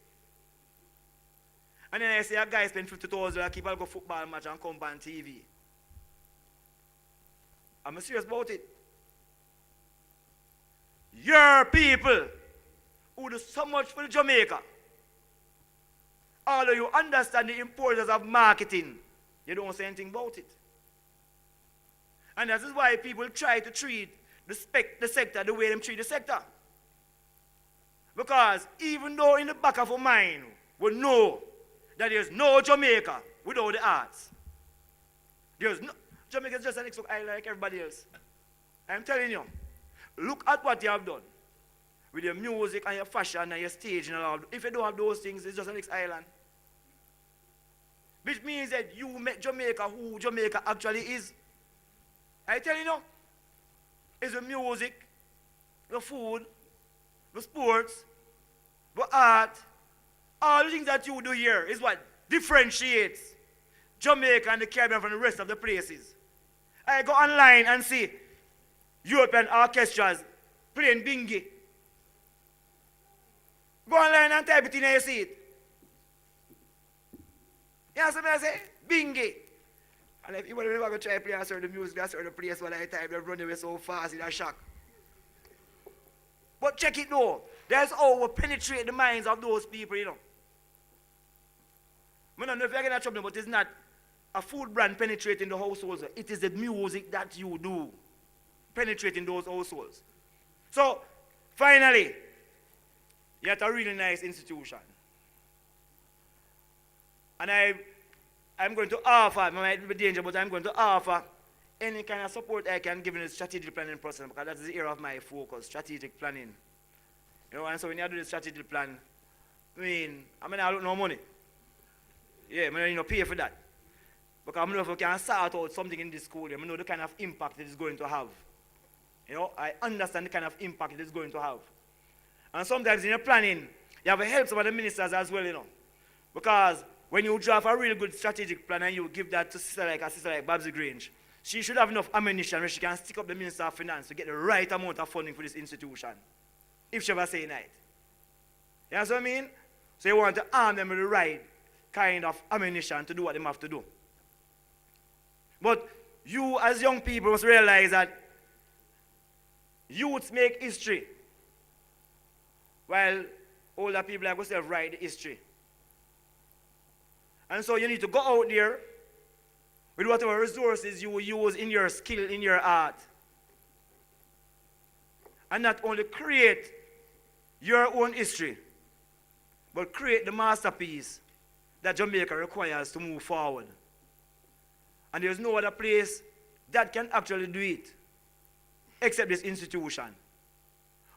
And then I say a guy spend 50,000 to keep a football match and come on TV. I'm serious about it. Your people who do so much for Jamaica, although you understand the importance of marketing, you don't say anything about it. And that is why people try to treat the sector the way they treat the sector. Because even though in the back of our mind, we know that there's no Jamaica without the arts. Jamaica is just an extra island like everybody else. I'm telling you, look at what you have done with your music and your fashion and your stage and all. If you don't have those things, it's just an next island. Which means that you make Jamaica who Jamaica actually is. I tell you, it's the music, the food, the sports, the art, all the things that you do here is what differentiates Jamaica and the Caribbean from the rest of the places. I go online and see European orchestras playing bingy. Go online and type it in and you see it. You know what I say? Bingy. And if you ever go try to play a certain music, a certain place while I type, they run away so fast in a shock. But check it though. That's how we penetrate the minds of those people, you know. I don't know if you're going to trouble, but it's not a food brand penetrating the households. It is the music that you do penetrating those households. So, finally, you're at a really nice institution. And I'm going to offer, it might be dangerous, but I'm going to offer any kind of support I can give in the strategic planning process, because that's the area of my focus, strategic planning. You know, and so when you do the strategic plan, I don't know money. Yeah, I mean, pay for that. Because I know if we can sort out something in this school, I know the kind of impact it is going to have. You know, I understand the kind of impact it is going to have. And sometimes in your planning, you have to help some of the ministers as well, you know. Because when you draft a really good strategic plan and you give that to a sister like Babsy Grange, she should have enough ammunition where she can stick up the Minister of Finance to get the right amount of funding for this institution. If she ever say it. You know what I mean? So you want to arm them with the right kind of ammunition to do what they have to do. But you as young people must realize that youths make history, while older people like yourself write the history. And so you need to go out there with whatever resources you will use in your skill, in your art. And not only create your own history, but create the masterpiece that Jamaica requires to move forward. And there's no other place that can actually do it except this institution.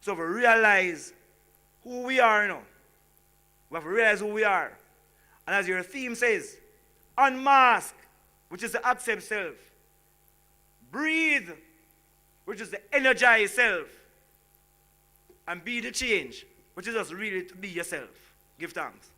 So if we realize who we are now, we have to realize who we are. And as your theme says, unmask, which is the accept self. Breathe, which is the energize self. And be the change, which is just really to be yourself. Give thanks.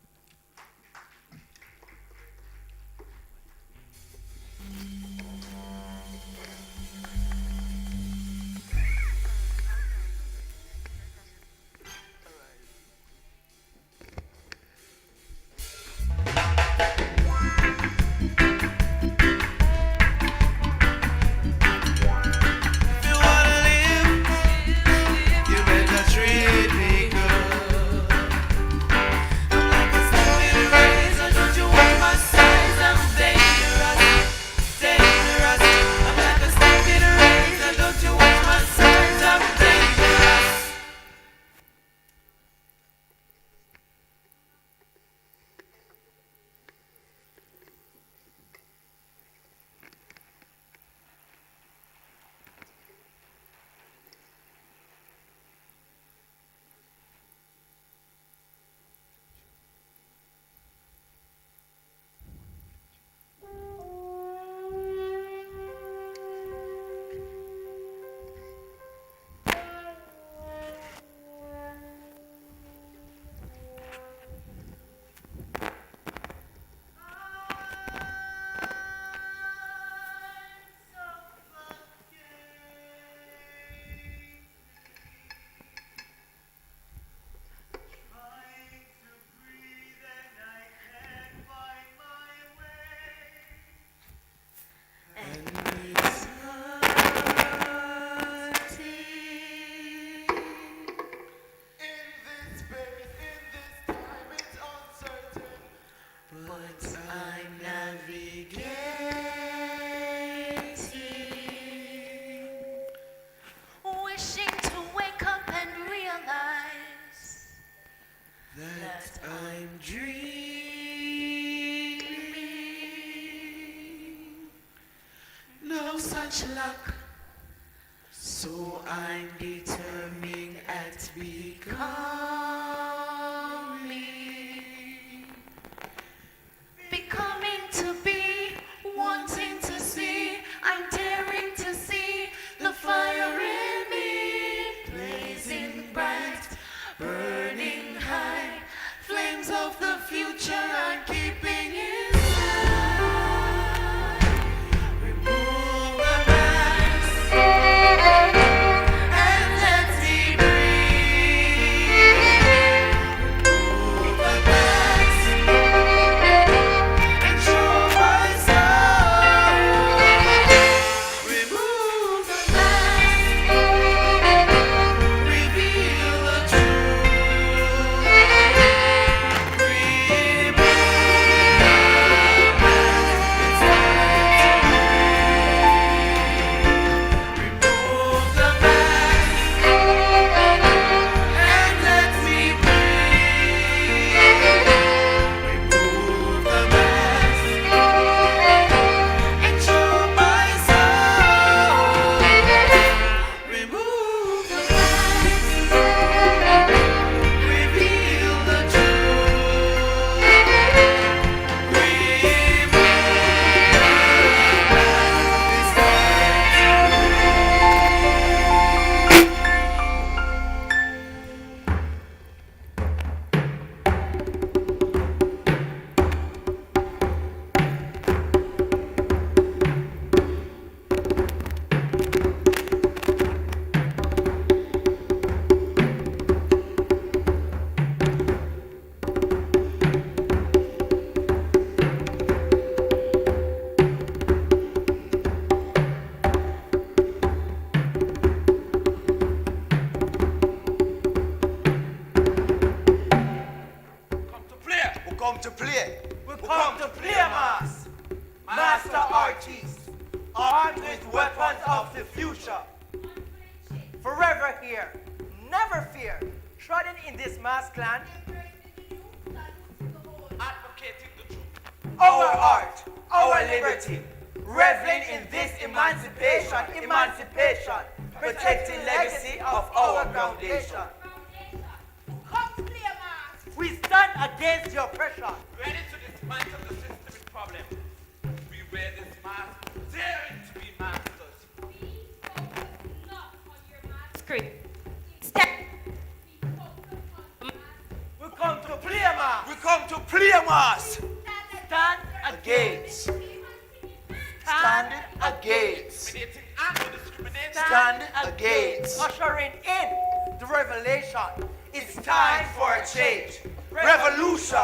Such luck, so I'm determined at becoming to be, wanting to see, I'm daring to see the fire in me blazing. artists, armed with weapons of the future. Forever here, never fear, trodden in this masked land, advocating the truth. our art, our liberty, reveling in this emancipation, protecting legacy of our foundation. We stand against your pressure. Ready to dismantle the systemic problem. We wear this mask, daring to be masters. Script. We come to play a mask. We come to play a mask. Stand against. Stand against. Discriminating and discriminating. Stand against. Ushering in the revelation. It's time for a change. Revolution.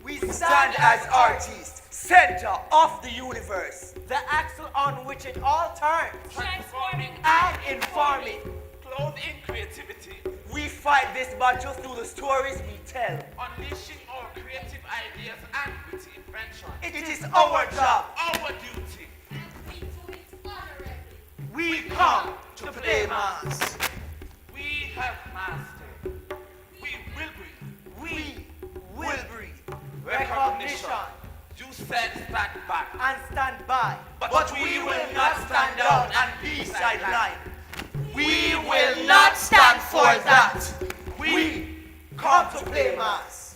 We stand as artists, center of the universe, the axle on which it all turns, Transforming and informing. clothed in creativity. We fight this battle through the stories we tell. Unleashing our creative ideas and witty invention. It is our job. Our duty. We come to play mass. We have mastered. We will breathe. We will breathe Recognition. You said stand back. and stand by. But we will not stand down and be sidelined. We will not stand for that. We come to play mass.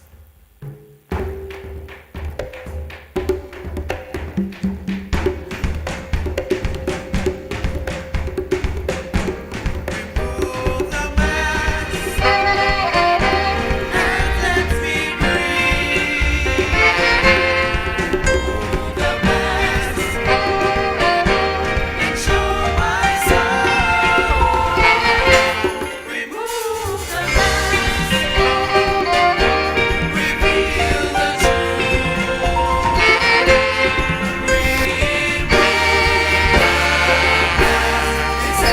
Remove the mask and let me breathe. Remove the mask and show my soul. Remove the mask, reveal the truth. Remove the mask, it's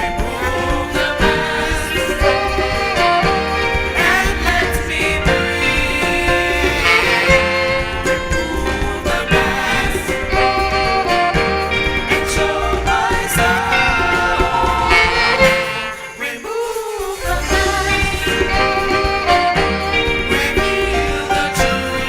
remove the mask and let me breathe. Remove the mask and show my soul. Remove the mask, reveal the truth.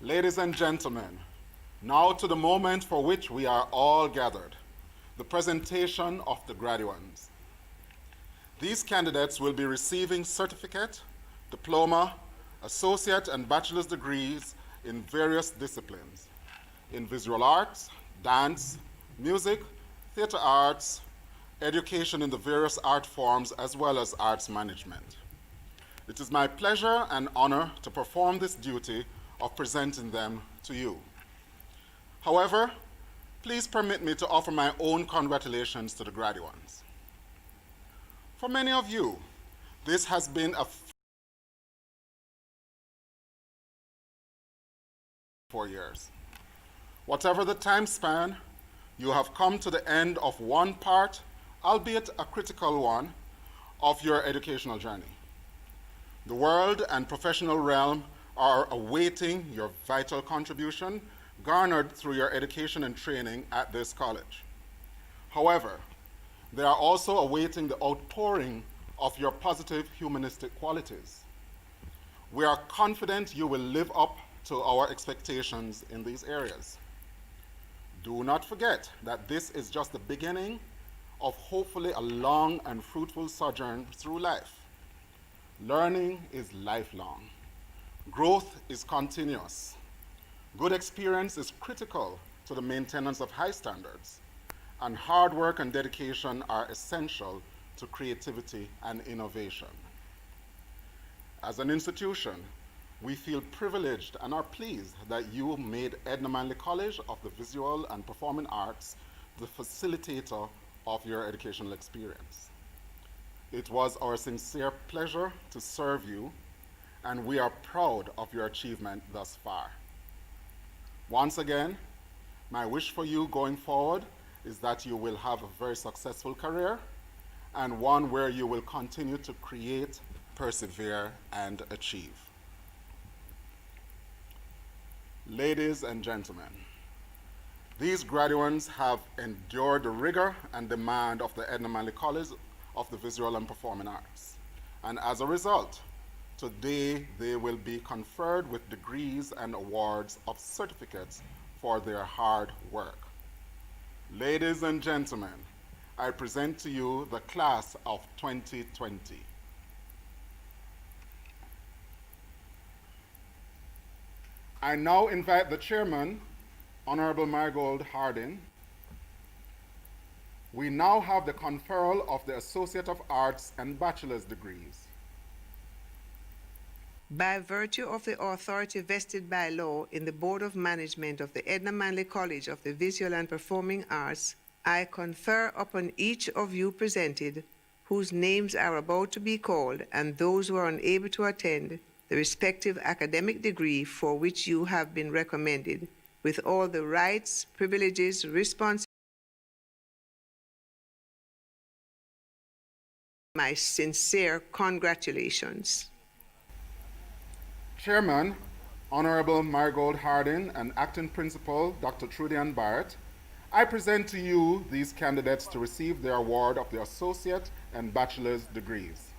Ladies and gentlemen, now to the moment for which we are all gathered, the presentation of the graduands. These candidates will be receiving certificate, diploma, associate and bachelor's degrees in various disciplines, in visual arts, dance, music, theater arts, education in the various art forms, as well as arts management. It is my pleasure and honor to perform this duty of presenting them to you. However, please permit me to offer my own congratulations to the graduands. For many of you, this has been a 4 years. Whatever the time span, You have come to the end of one part, albeit a critical one, of your educational journey. The world and professional realm are awaiting your vital contribution garnered through your education and training at this college. However, they are also awaiting the outpouring of your positive humanistic qualities. We are confident you will live up to our expectations in these areas. Do not forget that this is just the beginning of hopefully a long and fruitful sojourn through life. Learning is lifelong. Growth is continuous. Good experience is critical to the maintenance of high standards, and hard work and dedication are essential to creativity and innovation. As an institution, we feel privileged and are pleased that you made Edna Manley College of the Visual and Performing Arts the facilitator of your educational experience. It was our sincere pleasure to serve you, and we are proud of your achievement thus far. Once again, my wish for you going forward is that you will have a very successful career and one where you will continue to create, persevere, and achieve. Ladies and gentlemen, these graduates have endured the rigor and demand of the Edna Manley College of the Visual and Performing Arts. And as a result, today they will be conferred with degrees and awards of certificates for their hard work. Ladies and gentlemen, I present to you the class of 2020. I now invite the chairman, Honorable Marigold Hardin. We now have the conferral of the Associate of Arts and Bachelor's degrees. By virtue of the authority vested by law in the Board of Management of the Edna Manley College of the Visual and Performing Arts, I confer upon each of you presented, whose names are about to be called, and those who are unable to attend, the respective academic degree for which you have been recommended, with all the rights, privileges, responsibilities. My sincere congratulations. Chairman, Honorable Marigold Hardin, and Acting Principal, Dr. Trudian Barrett, I present to you these candidates to receive their award of the Associate and Bachelor's degrees.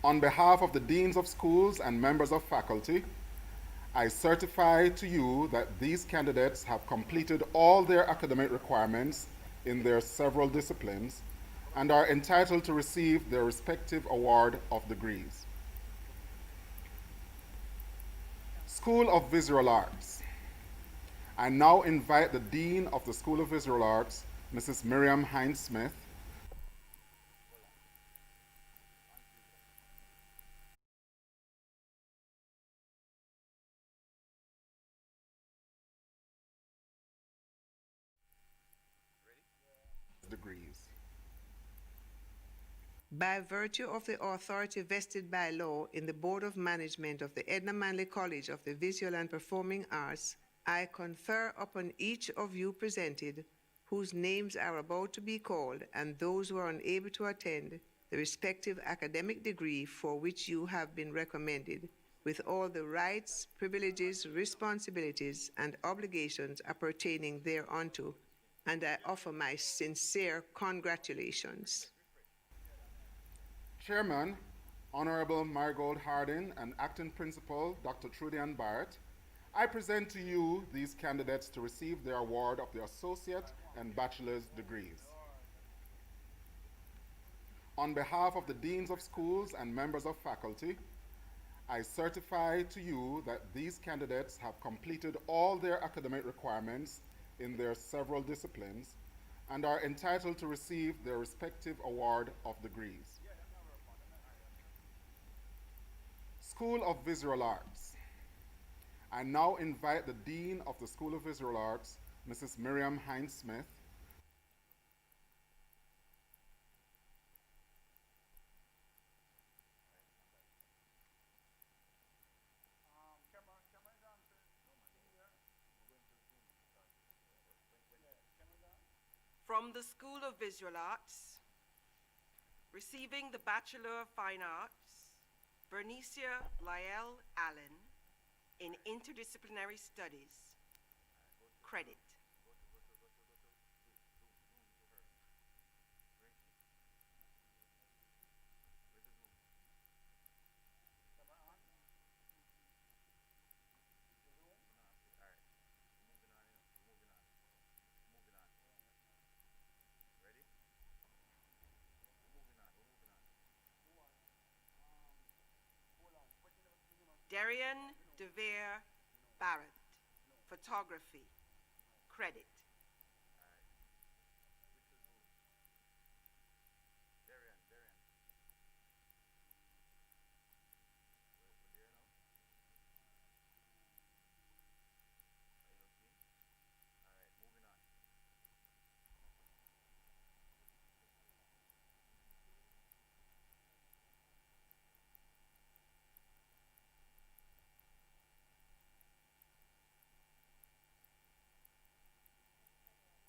On behalf of the Deans of Schools and members of faculty, I certify to you that these candidates have completed all their academic requirements in their several disciplines and are entitled to receive their respective award of degrees. School of Visual Arts. I now invite the Dean of the School of Visual Arts, Mrs. Miriam Hines-Smith, degrees. By virtue of the authority vested by law in the Board of Management of the Edna Manley College of the Visual and Performing Arts, I confer upon each of you presented, whose names are about to be called, and those who are unable to attend, the respective academic degree for which you have been recommended, with all the rights, privileges, responsibilities, and obligations appertaining thereunto, and I offer my sincere congratulations. Chairman, Honorable Marigold Hardin, and Acting Principal, Dr. Trudian Barrett, I present to you these candidates to receive their award of the Associate and Bachelor's degrees. On behalf of the Deans of Schools and members of faculty, I certify to you that these candidates have completed all their academic requirements in their several disciplines and are entitled to receive their respective award of degrees. School of Visual Arts. I now invite the Dean of the School of Visual Arts, Mrs. Miriam Hines-Smith, From the School of Visual Arts, receiving the Bachelor of Fine Arts, Bernicia Lyell Allen in Interdisciplinary Studies. Credit. Darian DeVere Barrett, photography. Credit.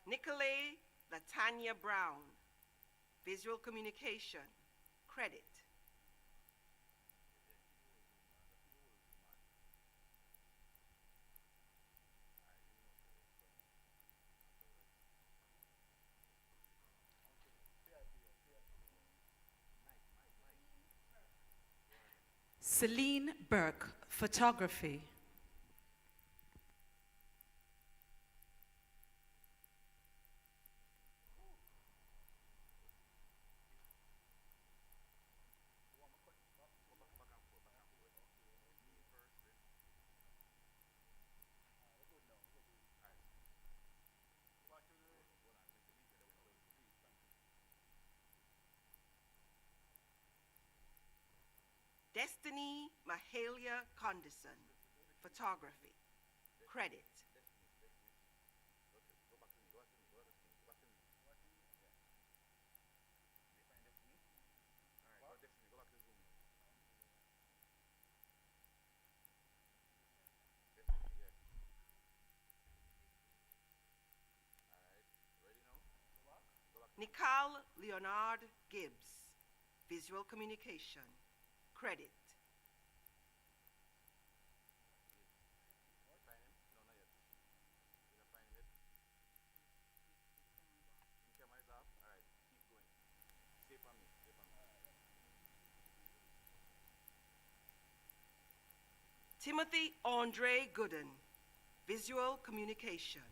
Nicolay Latanya Brown, visual communication. Credit. Celine Burke, photography. Destiny Mahalia Condison, photography. Credit. Nicole Leonard Gibbs, visual communication. Credit. Timothy Andre Gooden, visual communication.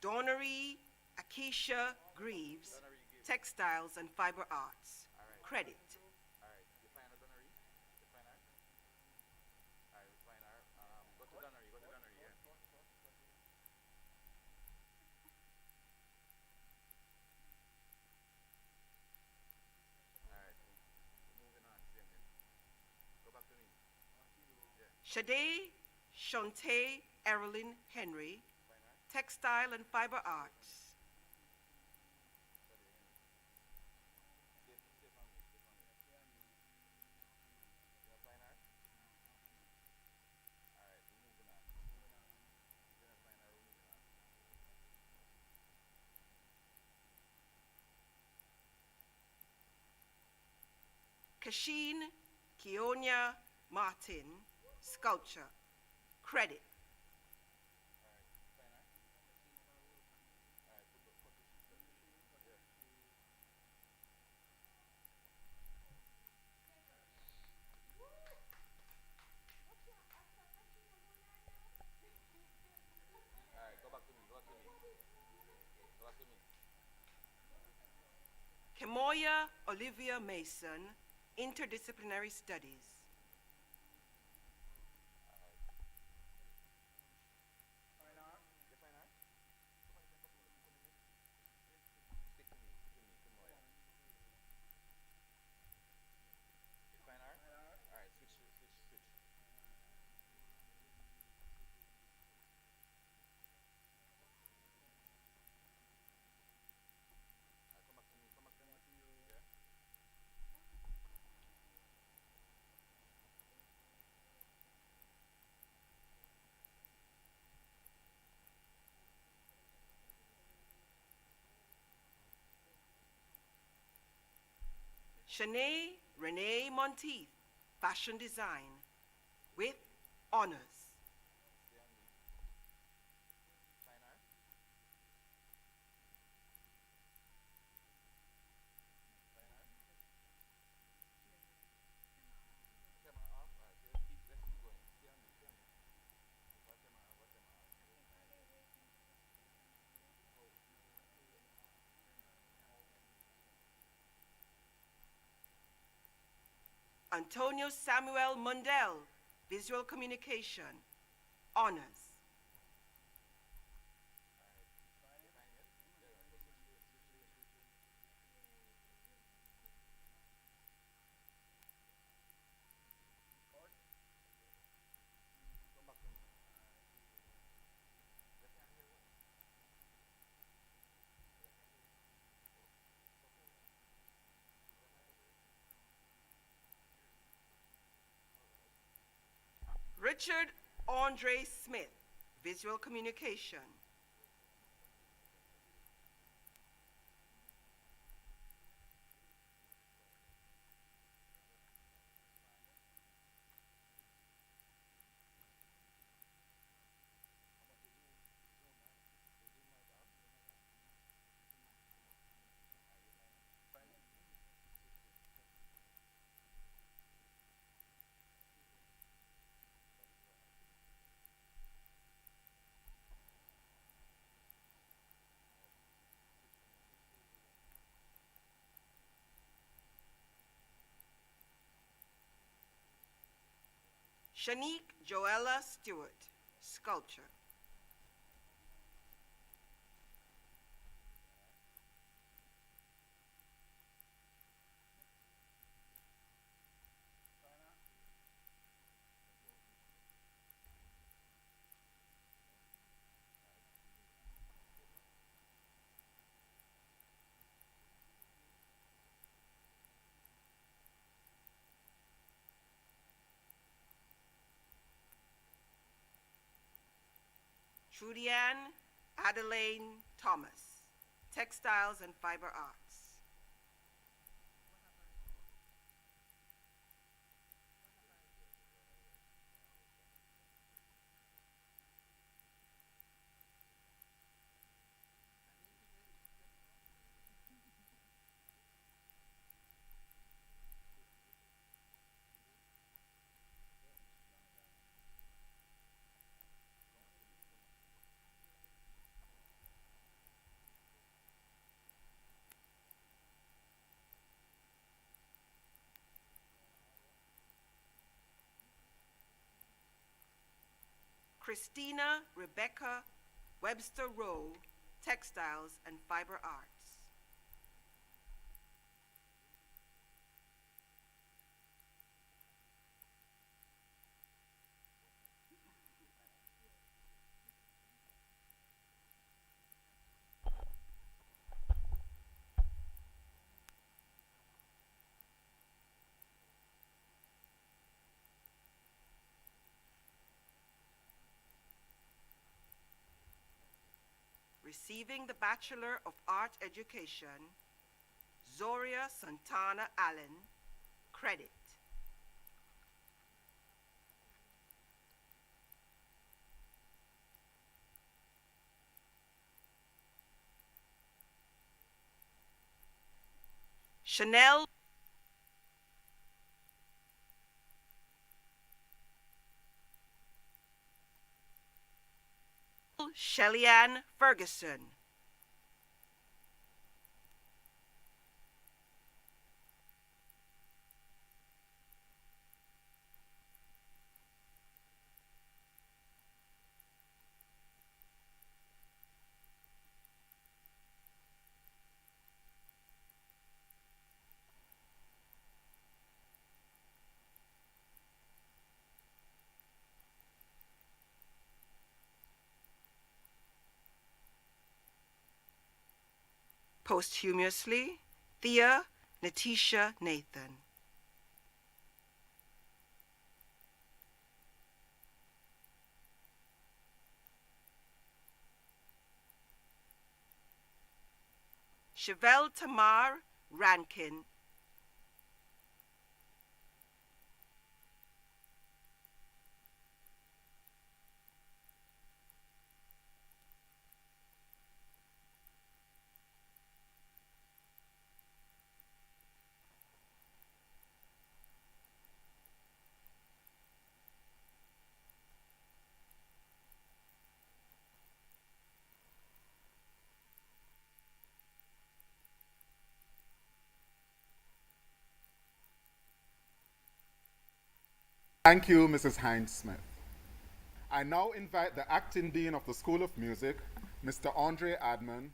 Donnery Akeisha Greaves, textiles and fiber arts. Credit. Shade Shantae Erilyn Henry, textile and fiber arts. Kasheen Keonia Martin, sculpture. Credit. Kemoya Olivia Mason, interdisciplinary studies. Shanae Renee Monteith, Fashion Design, with honors. Antonio Samuel Mundell, Visual Communication, honors. Richard Andre Smith, Visual Communication. Shanique Joella Stewart, Sculpture. Trudianne Adelaine Thomas, Textiles and Fiber Arts. Christina Rebecca Webster Rowe, Textiles and Fiber Arts. Receiving the Bachelor of Art Education, Zoria Santana Allen, credit. Chanel Shellyanne Ferguson. Posthumously, Thea Natisha Nathan. Chevelle Tamar Rankin, Thank you, Mrs. Hines-Smith. I now invite the Acting Dean of the School of Music, Mr. Andre Adman,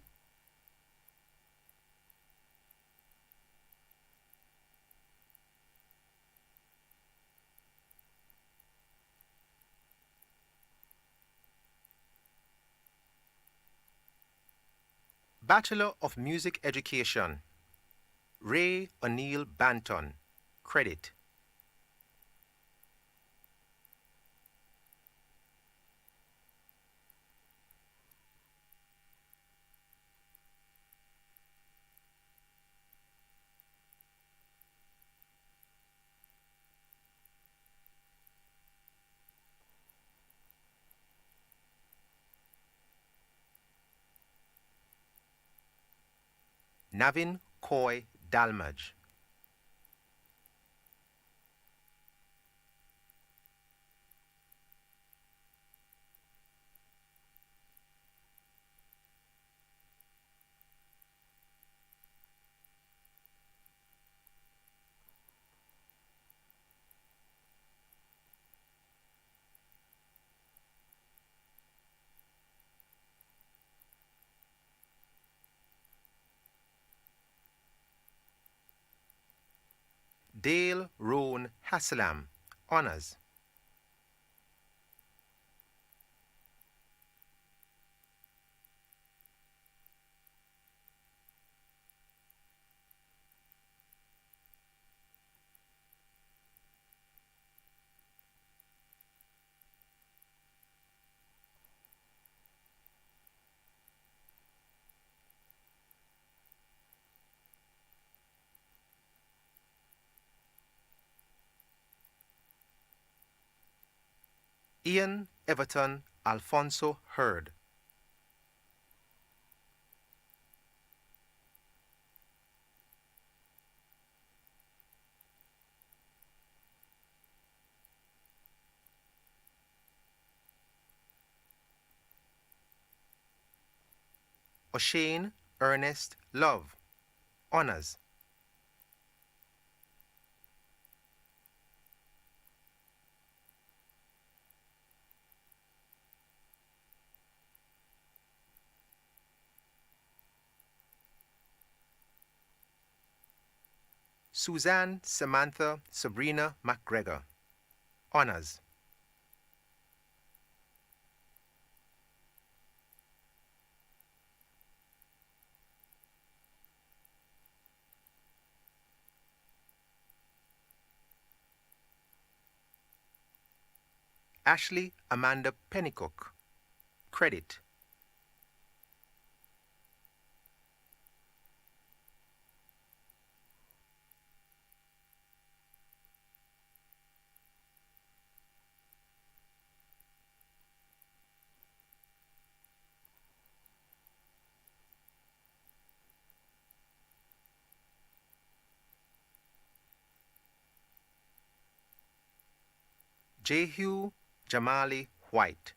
Bachelor of Music Education, Ray O'Neill Banton, credit. Navin Coy Dalmaj. Dale Roan Hassalam, honors. Ian Everton Alfonso Hurd. O'Shane Ernest Love, honors. Suzanne Samantha Sabrina McGregor, honors. Ashley Amanda Pennycook, credit. Jehu Jamali White.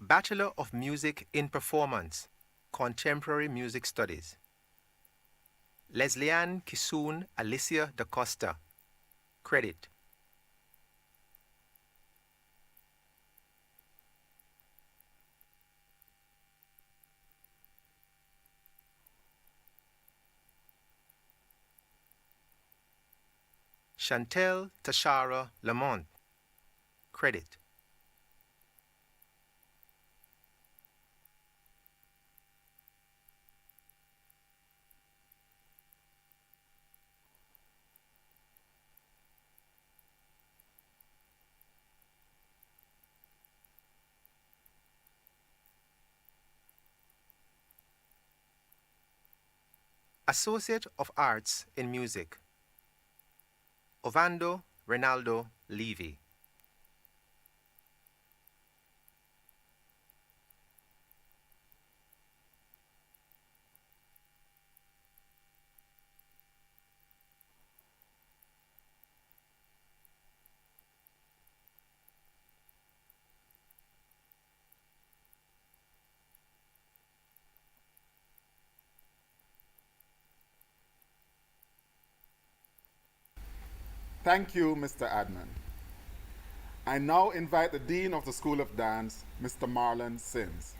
Bachelor of Music in Performance, Contemporary Music Studies. Leslieanne Kisoon Alicia da Costa, credit. Chantel Tashara Lamont, credit. Associate of Arts in Music, Ovando Renaldo Levy. Thank you, Mr. Adnan. I now invite the Dean of the School of Dance, Mr. Marlon Sims.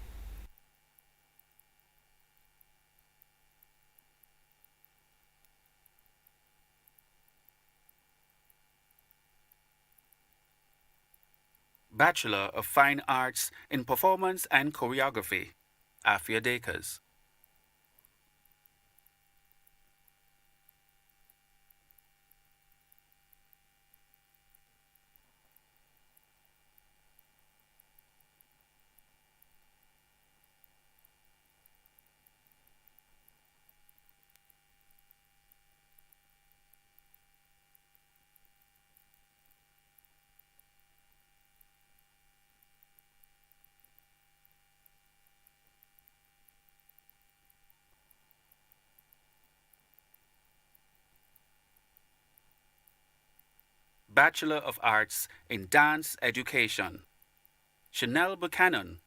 Bachelor of Fine Arts in Performance and Choreography, Afia Dakers. Bachelor of Arts in Dance Education, Chanel Buchanan,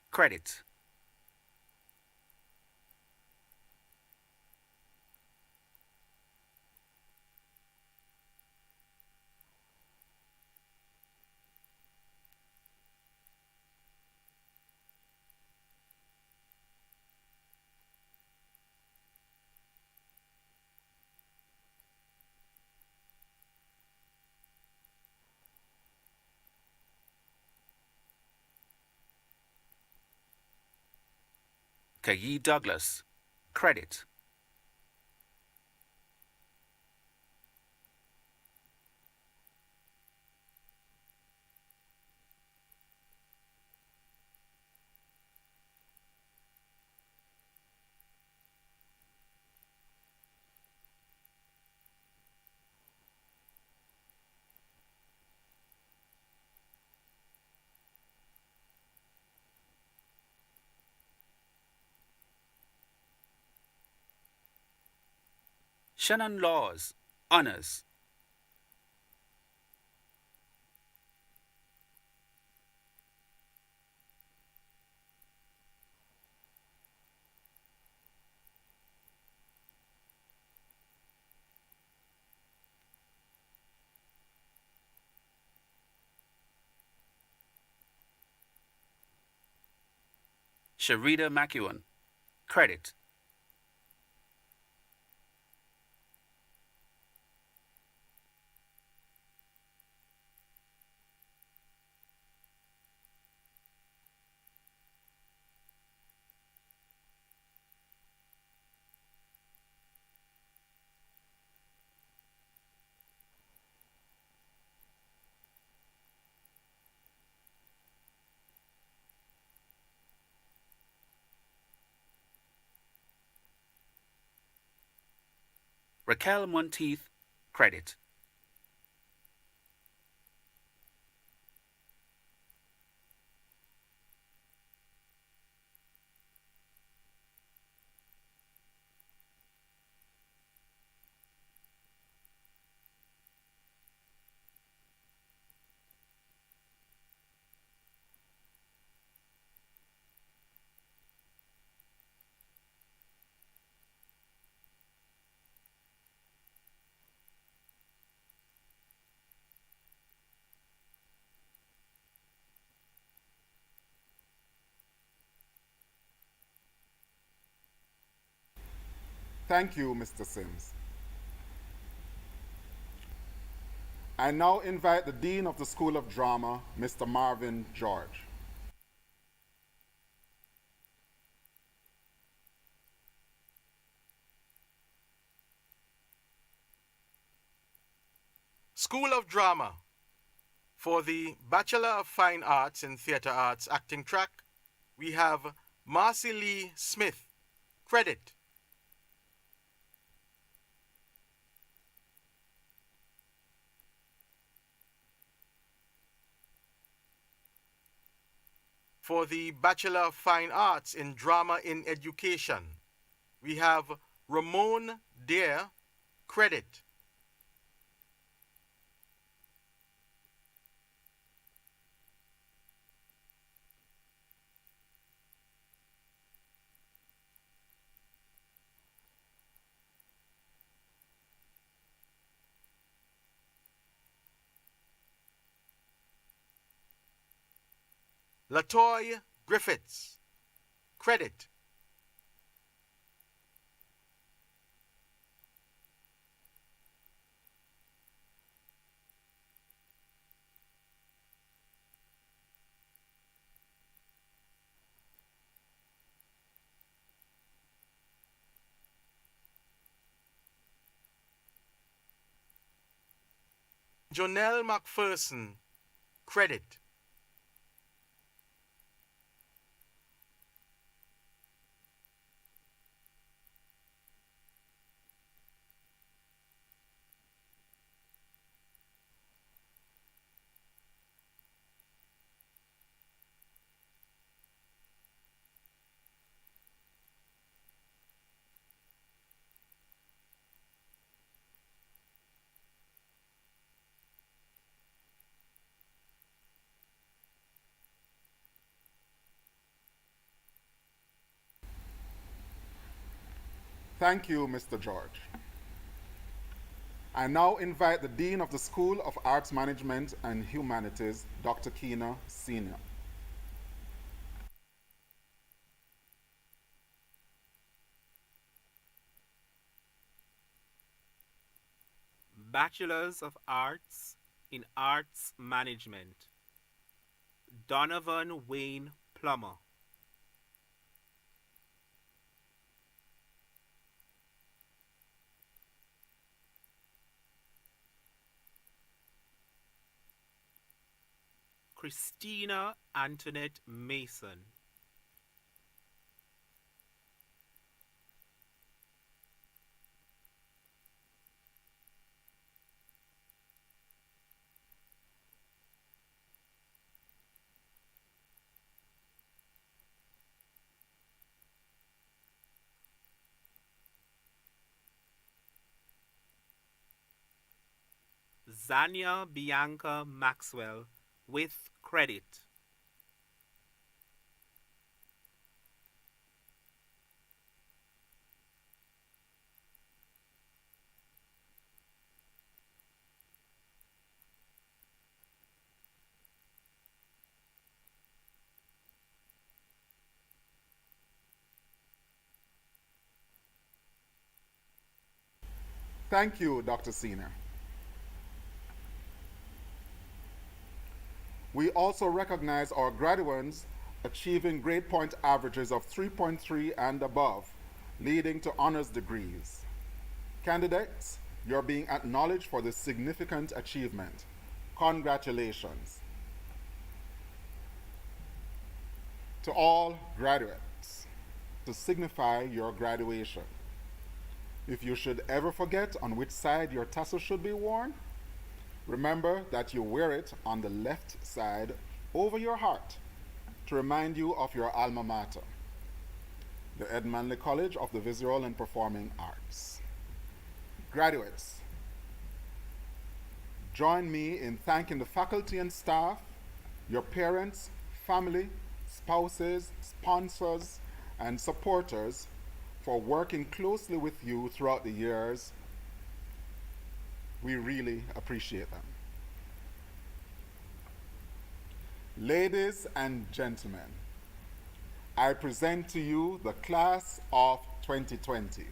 credit. Kayi Douglas, credit. Shannon Laws, honors. Sharita McEwen, credit. Raquel Monteith, credit. Thank you, Mr. Sims. I now invite the Dean of the School of Drama, Mr. Marvin George. School of Drama. For the Bachelor of Fine Arts in Theatre Arts acting track, we have Marcy Lee Smith, credit. For the Bachelor of Fine Arts in Drama in Education, we have Ramon Dare, credit. Latoy Griffiths. Credit. Jonelle McPherson. Credit. Thank you, Mr. George. I now invite the Dean of the School of Arts Management and Humanities, Dr. Keynote, Sr. Bachelors of Arts in Arts Management, Donovan Wayne Plummer. Christina Antoinette Mason. Zania Bianca Maxwell with credit. Thank you, Dr. Senior. We also recognize our graduates achieving grade point averages of 3.3 and above, leading to honors degrees. Candidates, you're being acknowledged for this significant achievement. Congratulations. To all graduates, to signify your graduation, if you should ever forget on which side your tassel should be worn, remember that you wear it on the left side over your heart to remind you of your alma mater, the Ed Manley College of the Visual and Performing Arts. Graduates, join me in thanking the faculty and staff, your parents, family, spouses, sponsors, and supporters for working closely with you throughout the years. We really appreciate them. Ladies and gentlemen, I present to you the class of 2020.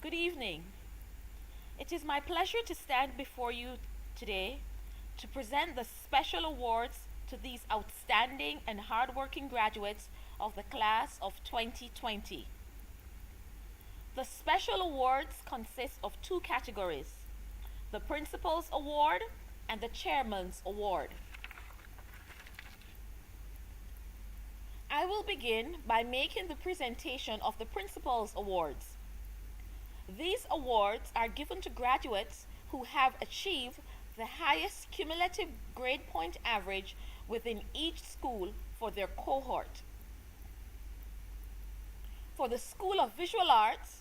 Good evening. It is my pleasure to stand before you today to present the special awards to these outstanding and hardworking graduates of the class of 2020. The special awards consist of two categories: the Principal's Award and the Chairman's Award. I will begin by making the presentation of the Principal's Awards. These awards are given to graduates who have achieved the highest cumulative grade point average within each school for their cohort. For the School of Visual Arts,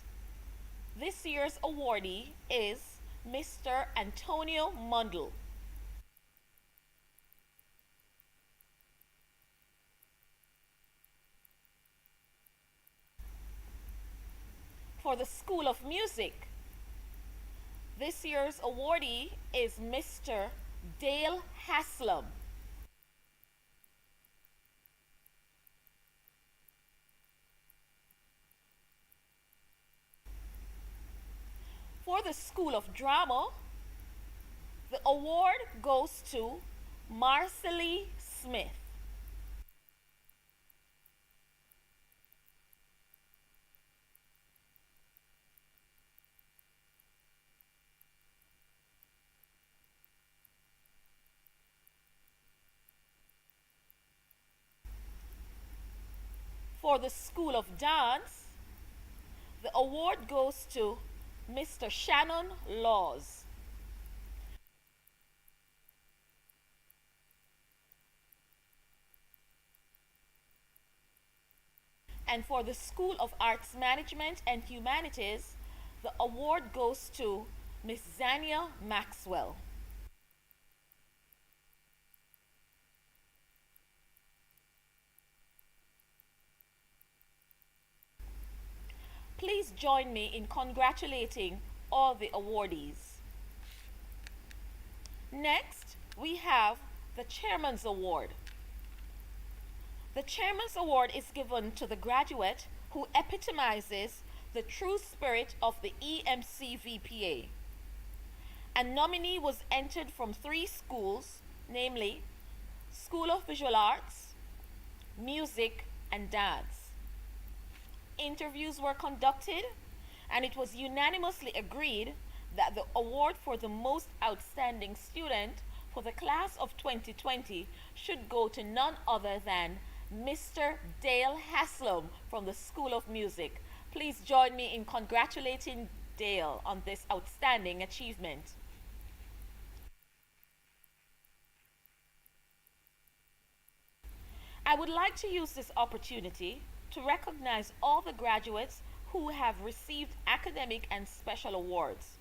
this year's awardee is Mr. Antonio Mundell. For the School of Music, this year's awardee is Mr. Dale Haslam. For the School of Drama, the award goes to Marcely Smith. For the School of Dance, the award goes to Mr. Shannon Laws. And for the School of Arts Management and Humanities, the award goes to Miss Zania Maxwell. Please join me in congratulating all the awardees. Next, we have the Chairman's Award. The Chairman's Award is given to the graduate who epitomizes the true spirit of the EMCVPA. A nominee was entered from 3 schools, namely School of Visual Arts, Music, and Dance. Interviews were conducted, and it was unanimously agreed that the award for the most outstanding student for the class of 2020 should go to none other than Mr. Dale Haslam from the School of Music. Please join me in congratulating Dale on this outstanding achievement. I would like to use this opportunity to recognize all the graduates who have received academic and special awards.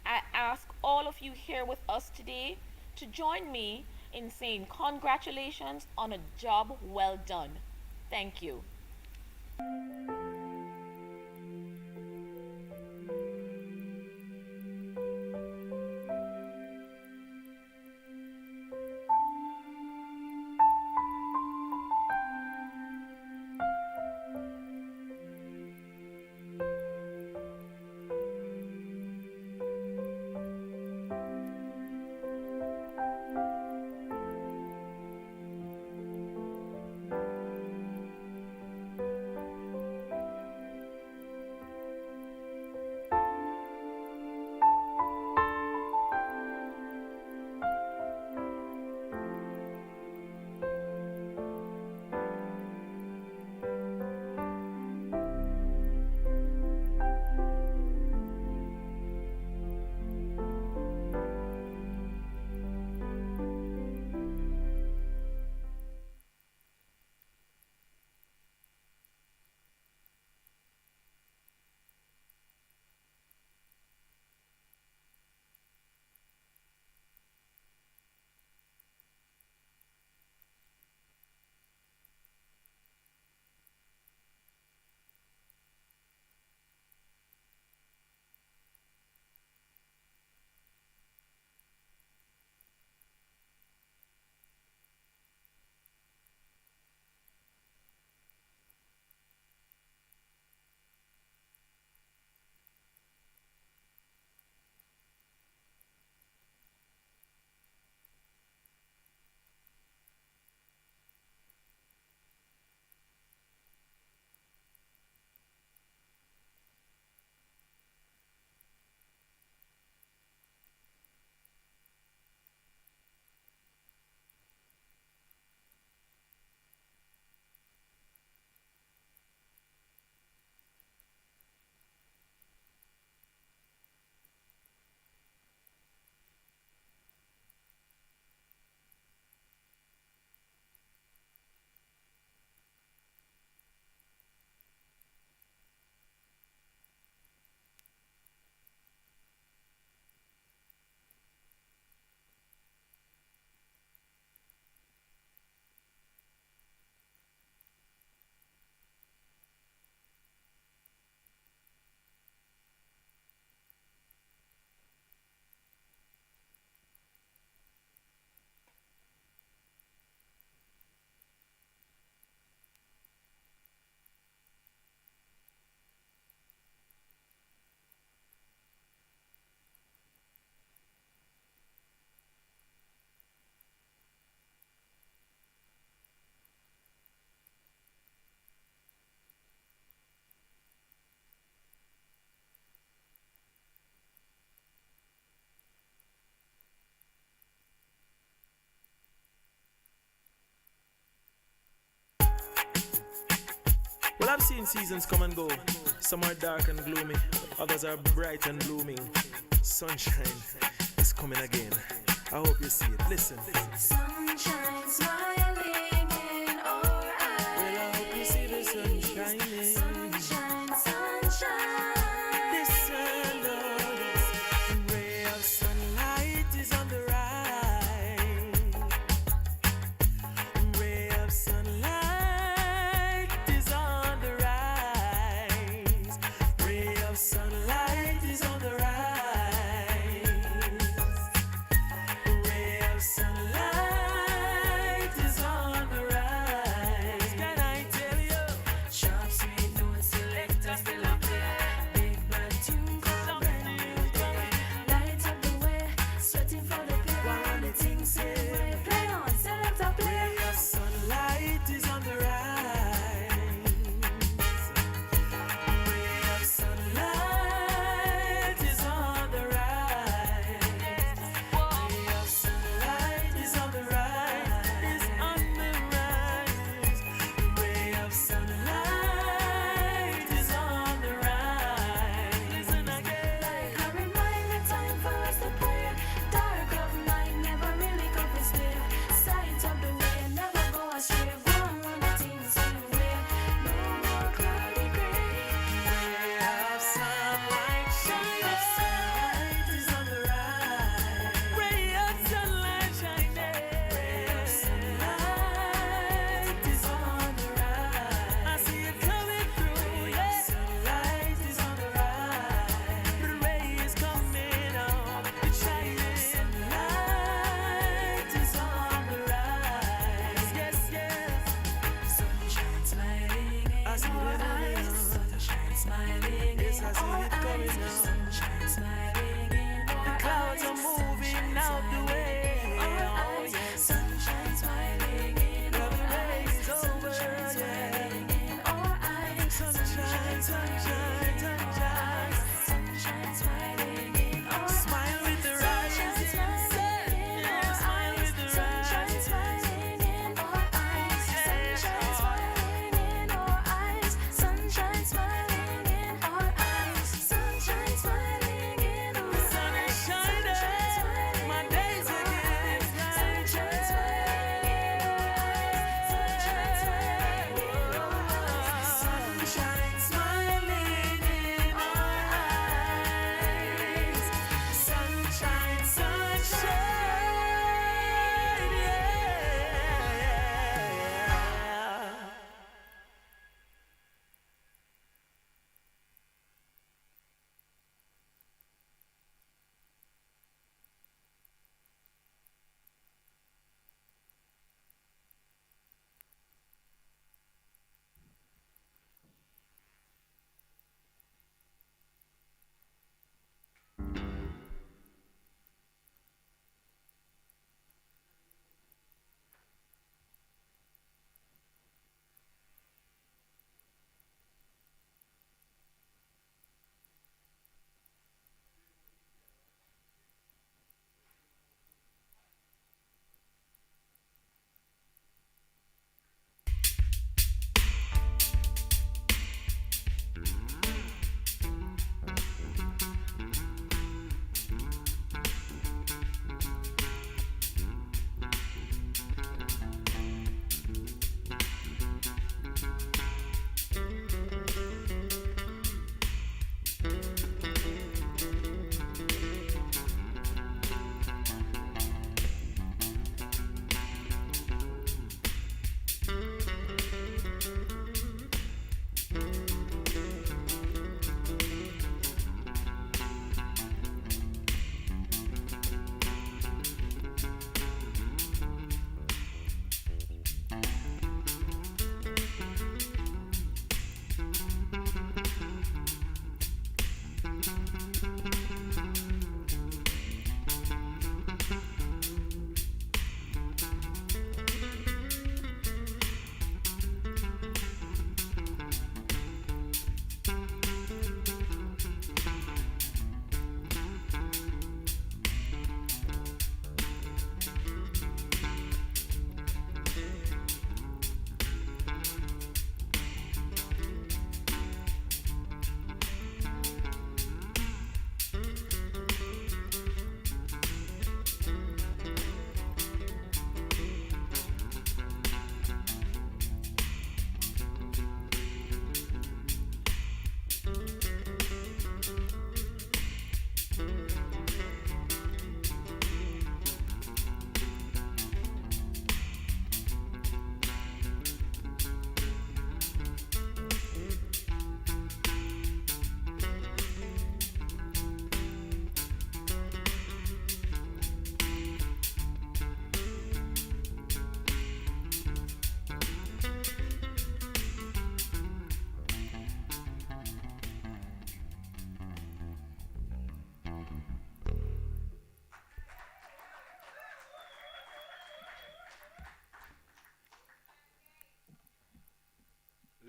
I ask all of you here with us today to join me in saying congratulations on a job well done. Thank you. I've seen seasons come and go. Some are dark and gloomy, others are bright and blooming. Sunshine is coming again. I hope you see it. Listen. Sunshine smiling in our eyes. Well, I hope you see the sun shining. Sunshine, sunshine. Listen, Lord, a ray of sunlight is on the rise. A ray of sunlight is on the rise. Ray of sunlight is on the rise. Sunlight is on the rise. Can I tell you? Sharp, sweet notes, selector still up there. Big bad tune, come brand new day. Light up the way, sweating for the paper. While the things say, play on, selector play. Ray of sunlight is on the rise. Ray of sunlight is on the rise. Ray of sunlight is on the rise, is on the rise. Ray of sunlight is on the rise. Listen again. Like a reminder, time for us to pray. Dark of night, never really come to stay. Sight of the way, never go astray. Go on, run the things your way. No more cloudy gray. Ray of sunlight shining. Sunlight is on the rise. Ray of sunlight shining. Ray of sunlight is on the rise. I see it coming through. Yeah. Sunlight is on the rise. The ray is coming on. It's shining. Sunlight is on the rise. Yes, yes. Sunshine smiling in I see our it eyes. Sunshine smiling Yes, in I see our it coming eyes. now. Sunshine smiling in our The clouds are eyes. moving out the way. Our Oh, eyes. yes. Sunshine smiling in Now our the rain eyes. is over, Sunshine yeah. smiling in our eyes. Sunshine, sunshine, sunshine. Sunshine smiling in our Smile with the rising sun. Yeah, smile with the Sunshine rising sun. smiling in our eyes. Sunshine smiling in our eyes. Sunshine smiling in our eyes. Sunshine smiling in our eyes. The sun is shining. My days are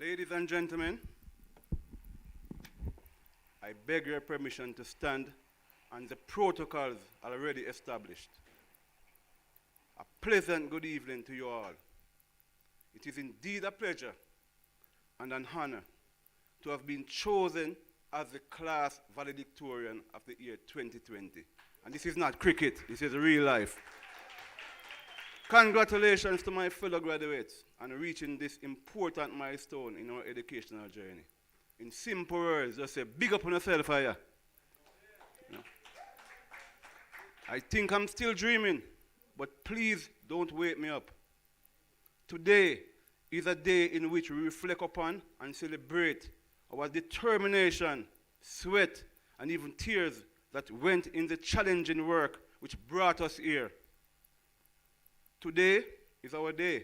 Ladies and gentlemen, I beg your permission to stand on the protocols already established. A pleasant good evening to you all. It is indeed a pleasure and an honor to have been chosen as the class valedictorian of the year 2020. And this is not cricket, this is real life. Congratulations to my fellow graduates on reaching this important milestone in our educational journey. In simple words, just say, big up on yourself, fire. I think I'm still dreaming, but please don't wake me up. Today is a day in which we reflect upon and celebrate our determination, sweat, and even tears that went in the challenging work which brought us here. Today is our day.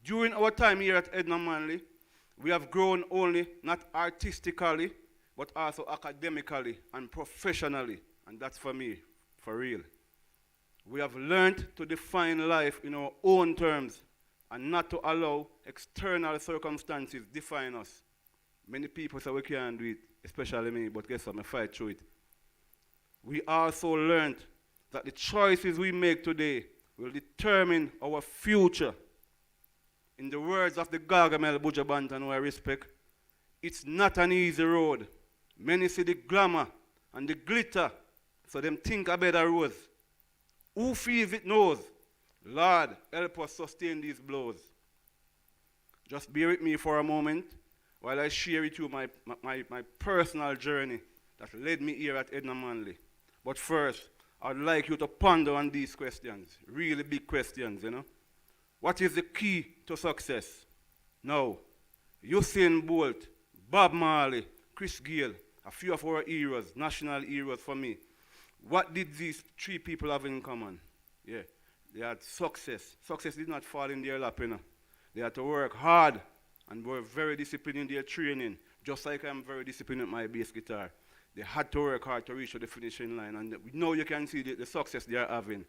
During our time here at Edna Manley, we have grown only not artistically, but also academically and professionally, and that's for me, for real. We have learned to define life in our own terms and not to allow external circumstances define us. Many people say we can't do it, especially me, but guess what, I fight through it. We also learned that the choices we make today will determine our future. In the words of the Gargamel Bujabantan, who I respect, it's not an easy road. Many see the glamour and the glitter, so them think a better road. Who feels it knows. Lord, help us sustain these blows. Just bear with me for a moment while I share with you my personal journey that led me here at Edna Manley. But first, I'd like you to ponder on these questions, really big questions, you know. What is the key to success? Now, Usain Bolt, Bob Marley, Chris Gayle, a few of our heroes, national heroes for me. What did these three people have in common? Yeah, they had success. Success did not fall in their lap, you know. They had to work hard and were very disciplined in their training, just like I'm very disciplined with my bass guitar. They had to work hard to reach the finishing line, and now you can see the success they are having.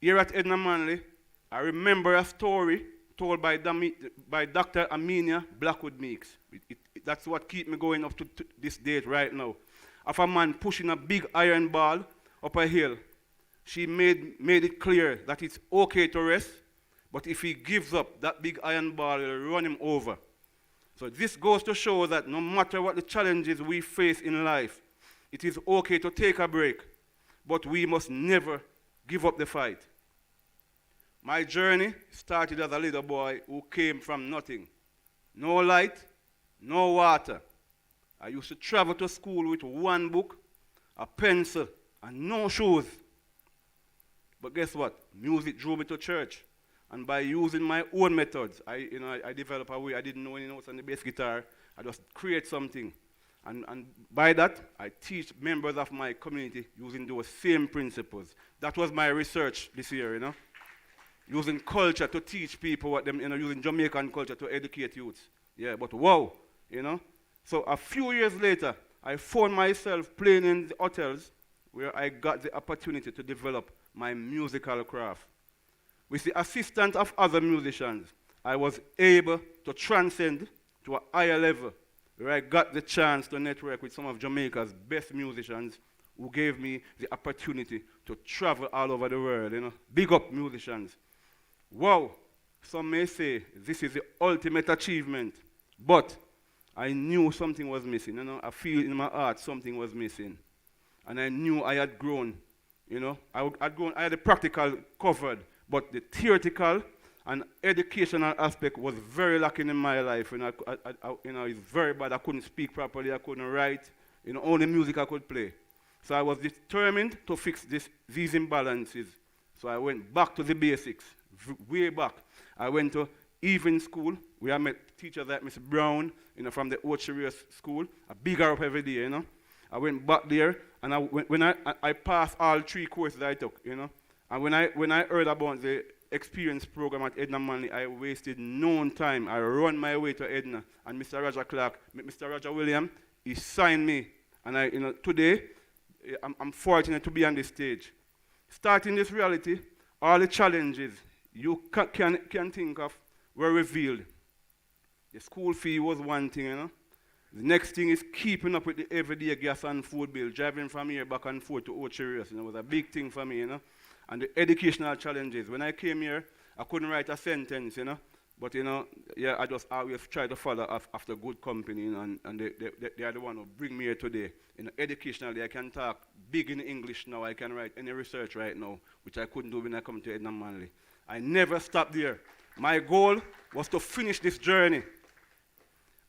Here at Edna Manley, I remember a story told by Dr. Aminia Blackwood Meeks. That's what keeps me going up to this date right now. Of a man pushing a big iron ball up a hill. She made it clear that it's okay to rest, but if he gives up, that big iron ball will run him over. So this goes to show that no matter what the challenges we face in life, it is okay to take a break, but we must never give up the fight. My journey started as a little boy who came from nothing. No light, no water. I used to travel to school with one book, a pencil, and no shoes. But guess what? Music drew me to church. And by using my own methods, I developed a way. I didn't know any notes on the bass guitar. I just create something. And by that, I teach members of my community using those same principles. That was my research this year, you know. Using culture to teach people what them, you know, using Jamaican culture to educate youths. Yeah, but wow, you know. So a few years later, I found myself playing in the hotels where I got the opportunity to develop my musical craft. With the assistance of other musicians, I was able to transcend to a higher level where I got the chance to network with some of Jamaica's best musicians who gave me the opportunity to travel all over the world, you know. Big up musicians. Wow, some may say this is the ultimate achievement, but I knew something was missing, you know. I feel in my heart something was missing. And I knew I had grown, you know. I had the practical covered, but the theoretical and educational aspect was very lacking in my life. And it's very bad. I couldn't speak properly. I couldn't write. You know, only music I could play. So I was determined to fix these imbalances. So I went back to the basics, way back. I went to evening school, where I met teachers like Miss Brown, you know, from the Ocheria school. I big her up every day, you know. I went back there, and when I passed all 3 courses I took, you know. And when I heard about the experience program at Edna Manley, I wasted no time. I ran my way to Edna, and Mr. Roger Clark, Mr. Roger William, he signed me. And today, I'm fortunate to be on this stage. Starting this reality, all the challenges you can think of were revealed. The school fee was one thing, you know. The next thing is keeping up with the everyday gas and food bill. Driving from here back and forth to Ocherius, you know, was a big thing for me, you know. And the educational challenges. When I came here, I couldn't write a sentence, you know. But, you know, yeah, I just always try to follow after good company, you know, and they are the one who bring me here today. You know, educationally, I can talk big in English now. I can write any research right now, which I couldn't do when I come to Edna Manley. I never stopped there. My goal was to finish this journey.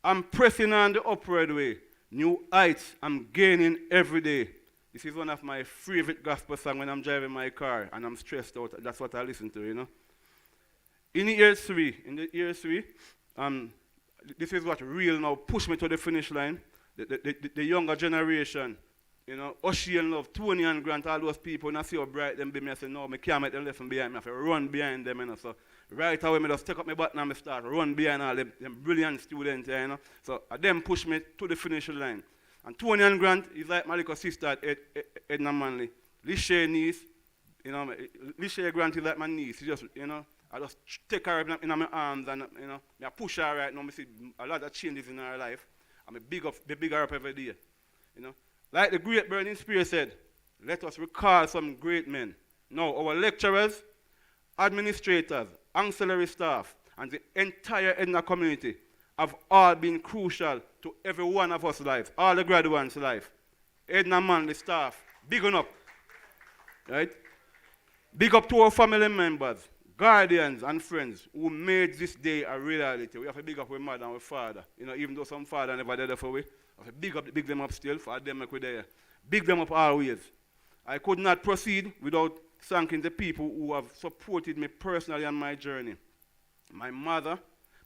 I'm pressing on the upward way. New heights I'm gaining every day. This is one of my favorite gospel songs when I'm driving my car and I'm stressed out. That's what I listen to, you know. In the year three, this is what real now pushed me to the finish line. The younger generation, you know, Oshie and Love, Tony and Grant, all those people, and I see how bright them be, I say, no, I can't make them left behind me. I have to run behind them, you know. So right away, I just take up my button and I start run behind all them brilliant students, you know. So them push me to the finish line. And Tony and Grant is like my little sister at Edna Manley. Lishay niece, you know, Lishay Grant is like my niece. She just, you know, I just take her in my arms and, you know, I push her right now. I see a lot of changes in her life. And I big her up every day, you know. Like the great Burning Spear said, let us recall some great men. Now, our lecturers, administrators, auxiliary staff, and the entire Edna community have all been crucial to every one of us life, all the graduates' life. Edna Manley staff, big on up, right? Big up to our family members, guardians, and friends who made this day a reality. We have to big up our mother and our father. You know, even though some father never did that for we, we have to big them up still for them like we're there. Big them up always. I could not proceed without thanking the people who have supported me personally on my journey. My mother,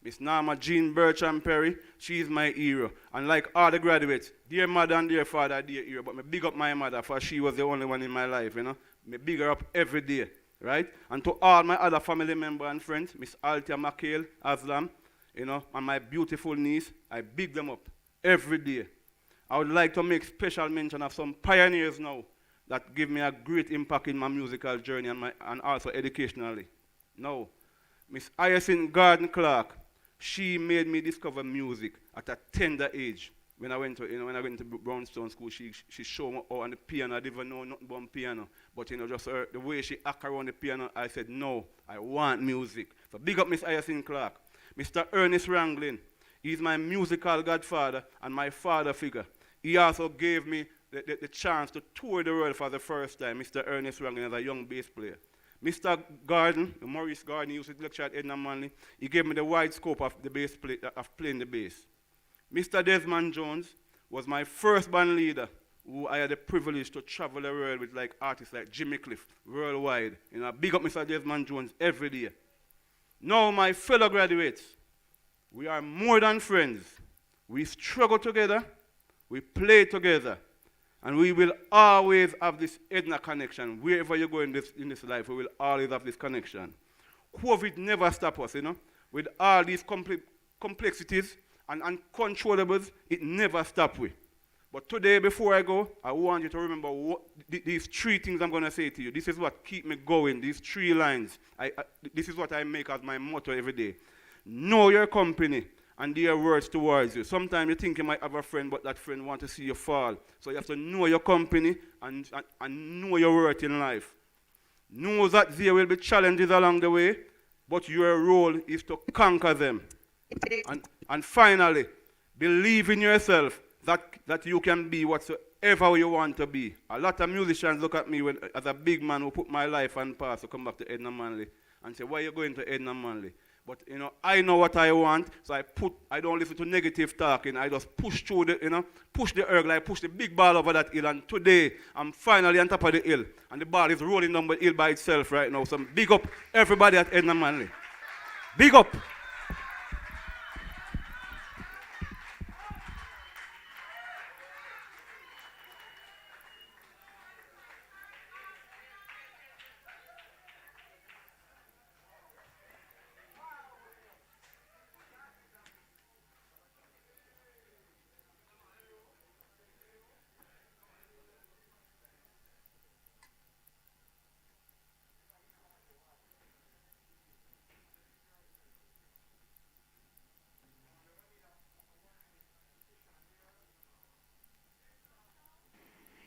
Miss Norma Jean Bertram Perry, she is my hero. And like all the graduates, dear mother and dear father, dear hero, but me big up my mother for she was the only one in my life, you know. Me big her up every day, right? And to all my other family members and friends, Miss Althea McHale Aslam, you know, and my beautiful niece, I big them up every day. I would like to make special mention of some pioneers now that give me a great impact in my musical journey and also educationally. Now, Miss Hyacinth Garden Clark, she made me discover music at a tender age. When I went to Brownstone School, she showed me how on the piano. I didn't even know nothing about piano. But you know, just the way she act around the piano, I said, no, I want music. So big up Miss Hyacinth Clark. Mr. Ernest Ranglin, he's my musical godfather and my father figure. He also gave me the chance to tour the world for the first time, Mr. Ernest Ranglin, as a young bass player. Mr. Garden, Maurice Garden, he used to lecture at Edna Manley. He gave me the wide scope of the bass of playing the bass. Mr. Desmond Jones was my first band leader, who I had the privilege to travel the world with like artists like Jimmy Cliff, worldwide. You know, I big up Mr. Desmond Jones every day. Now, my fellow graduates, we are more than friends. We struggle together, we play together, and we will always have this Edna connection. Wherever you go in this life, we will always have this connection. COVID never stopped us, you know. With all these complexities and uncontrollables, it never stopped we. But today, before I go, I want you to remember these three things I'm going to say to you. This is what keep me going, these three lines. This is what I make as my motto every day. Know your company and their words towards you. Sometimes you think you might have a friend, but that friend wants to see you fall. So you have to know your company and know your worth in life. Know that there will be challenges along the way, but your role is to conquer them. And finally, believe in yourself that you can be whatsoever you want to be. A lot of musicians look at me as a big man who put my life on pause to come back to Edna Manley and say, why are you going to Edna Manley? But, you know, I know what I want, so I don't listen to negative talking. I just push through push the hurdle. I push the big ball over that hill, and today, I'm finally on top of the hill. And the ball is rolling down the hill by itself right now. So big up everybody at Edna Manley. Big up.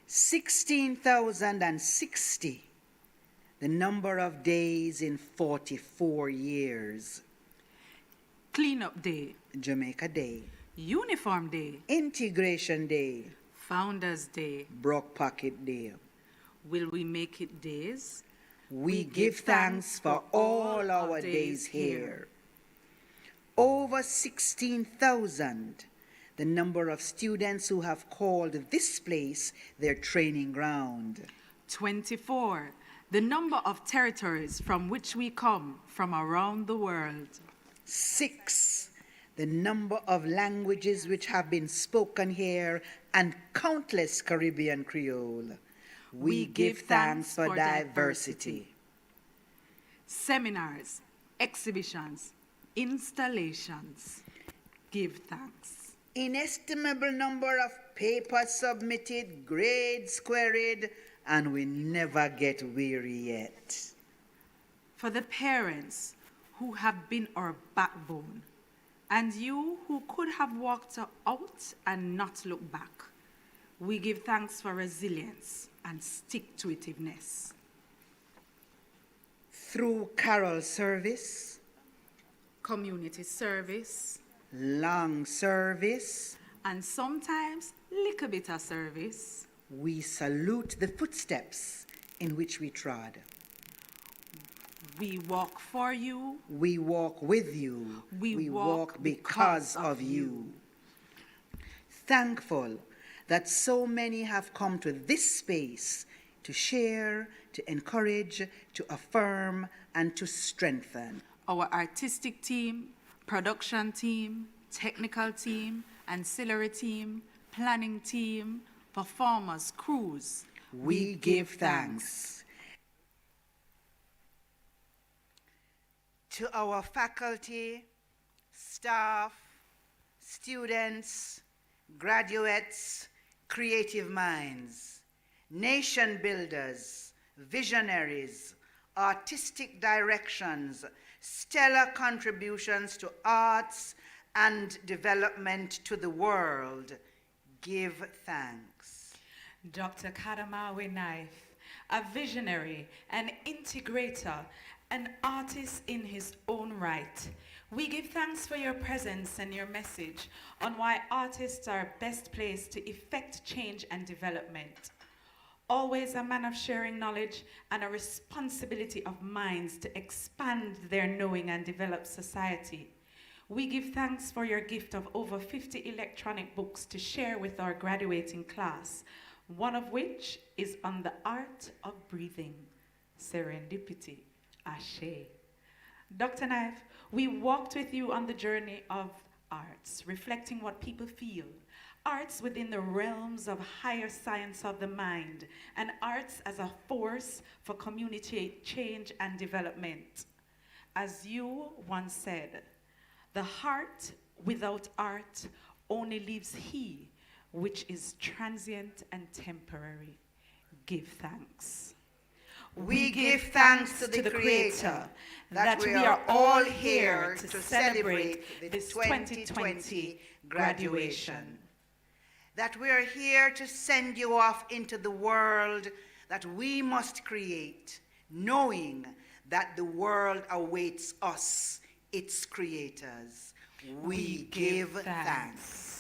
16,060, the number of days in 44 years. Cleanup Day, Jamaica Day, Uniform Day, Integration Day, Founders Day. Broke Pocket Day. Will we make it days? We give thanks for all our days here. Over 16,000, the number of students who have called this place their training ground. 24, the number of territories from which we come from around the world. 6, the number of languages which have been spoken here and countless Caribbean Creole. We give thanks for diversity. Seminars, exhibitions, installations. Give thanks. Inestimable number of papers submitted, grades queried, and we never get weary yet. For the parents who have been our backbone, and you who could have walked out and not looked back, we give thanks for resilience and stick-to-itiveness. Through carol service, community service, long service, and sometimes little bit of service, we salute the footsteps in which we trod. We walk for you. We walk with you. We walk because of you. Thankful that so many have come to this space to share, to encourage, to affirm, and to strengthen. Our artistic team, production team, technical team, ancillary team, planning team, performers, crews. We give thanks. To our faculty, staff, students, graduates, creative minds, nation builders, visionaries, artistic directions, stellar contributions to arts and development to the world, give thanks. Dr. Kadamawe Knife, a visionary, an integrator, an artist in his own right. We give thanks for your presence and your message on why artists are best placed to effect change and development. Always a man of sharing knowledge and a responsibility of minds to expand their knowing and develop society. We give thanks for your gift of over 50 electronic books to share with our graduating class, one of which is on the art of breathing, serendipity, Ashe. Dr. Knife, we walked with you on the journey of arts, reflecting what people feel, arts within the realms of higher science of the mind, and arts as a force for community change and development. As you once said, the heart without art only leaves he, which is transient and temporary. Give thanks. We give thanks to the Creator that we are all here to celebrate this 2020 graduation. That we are here to send you off into the world that we must create, knowing that the world awaits us, its creators. We give thanks.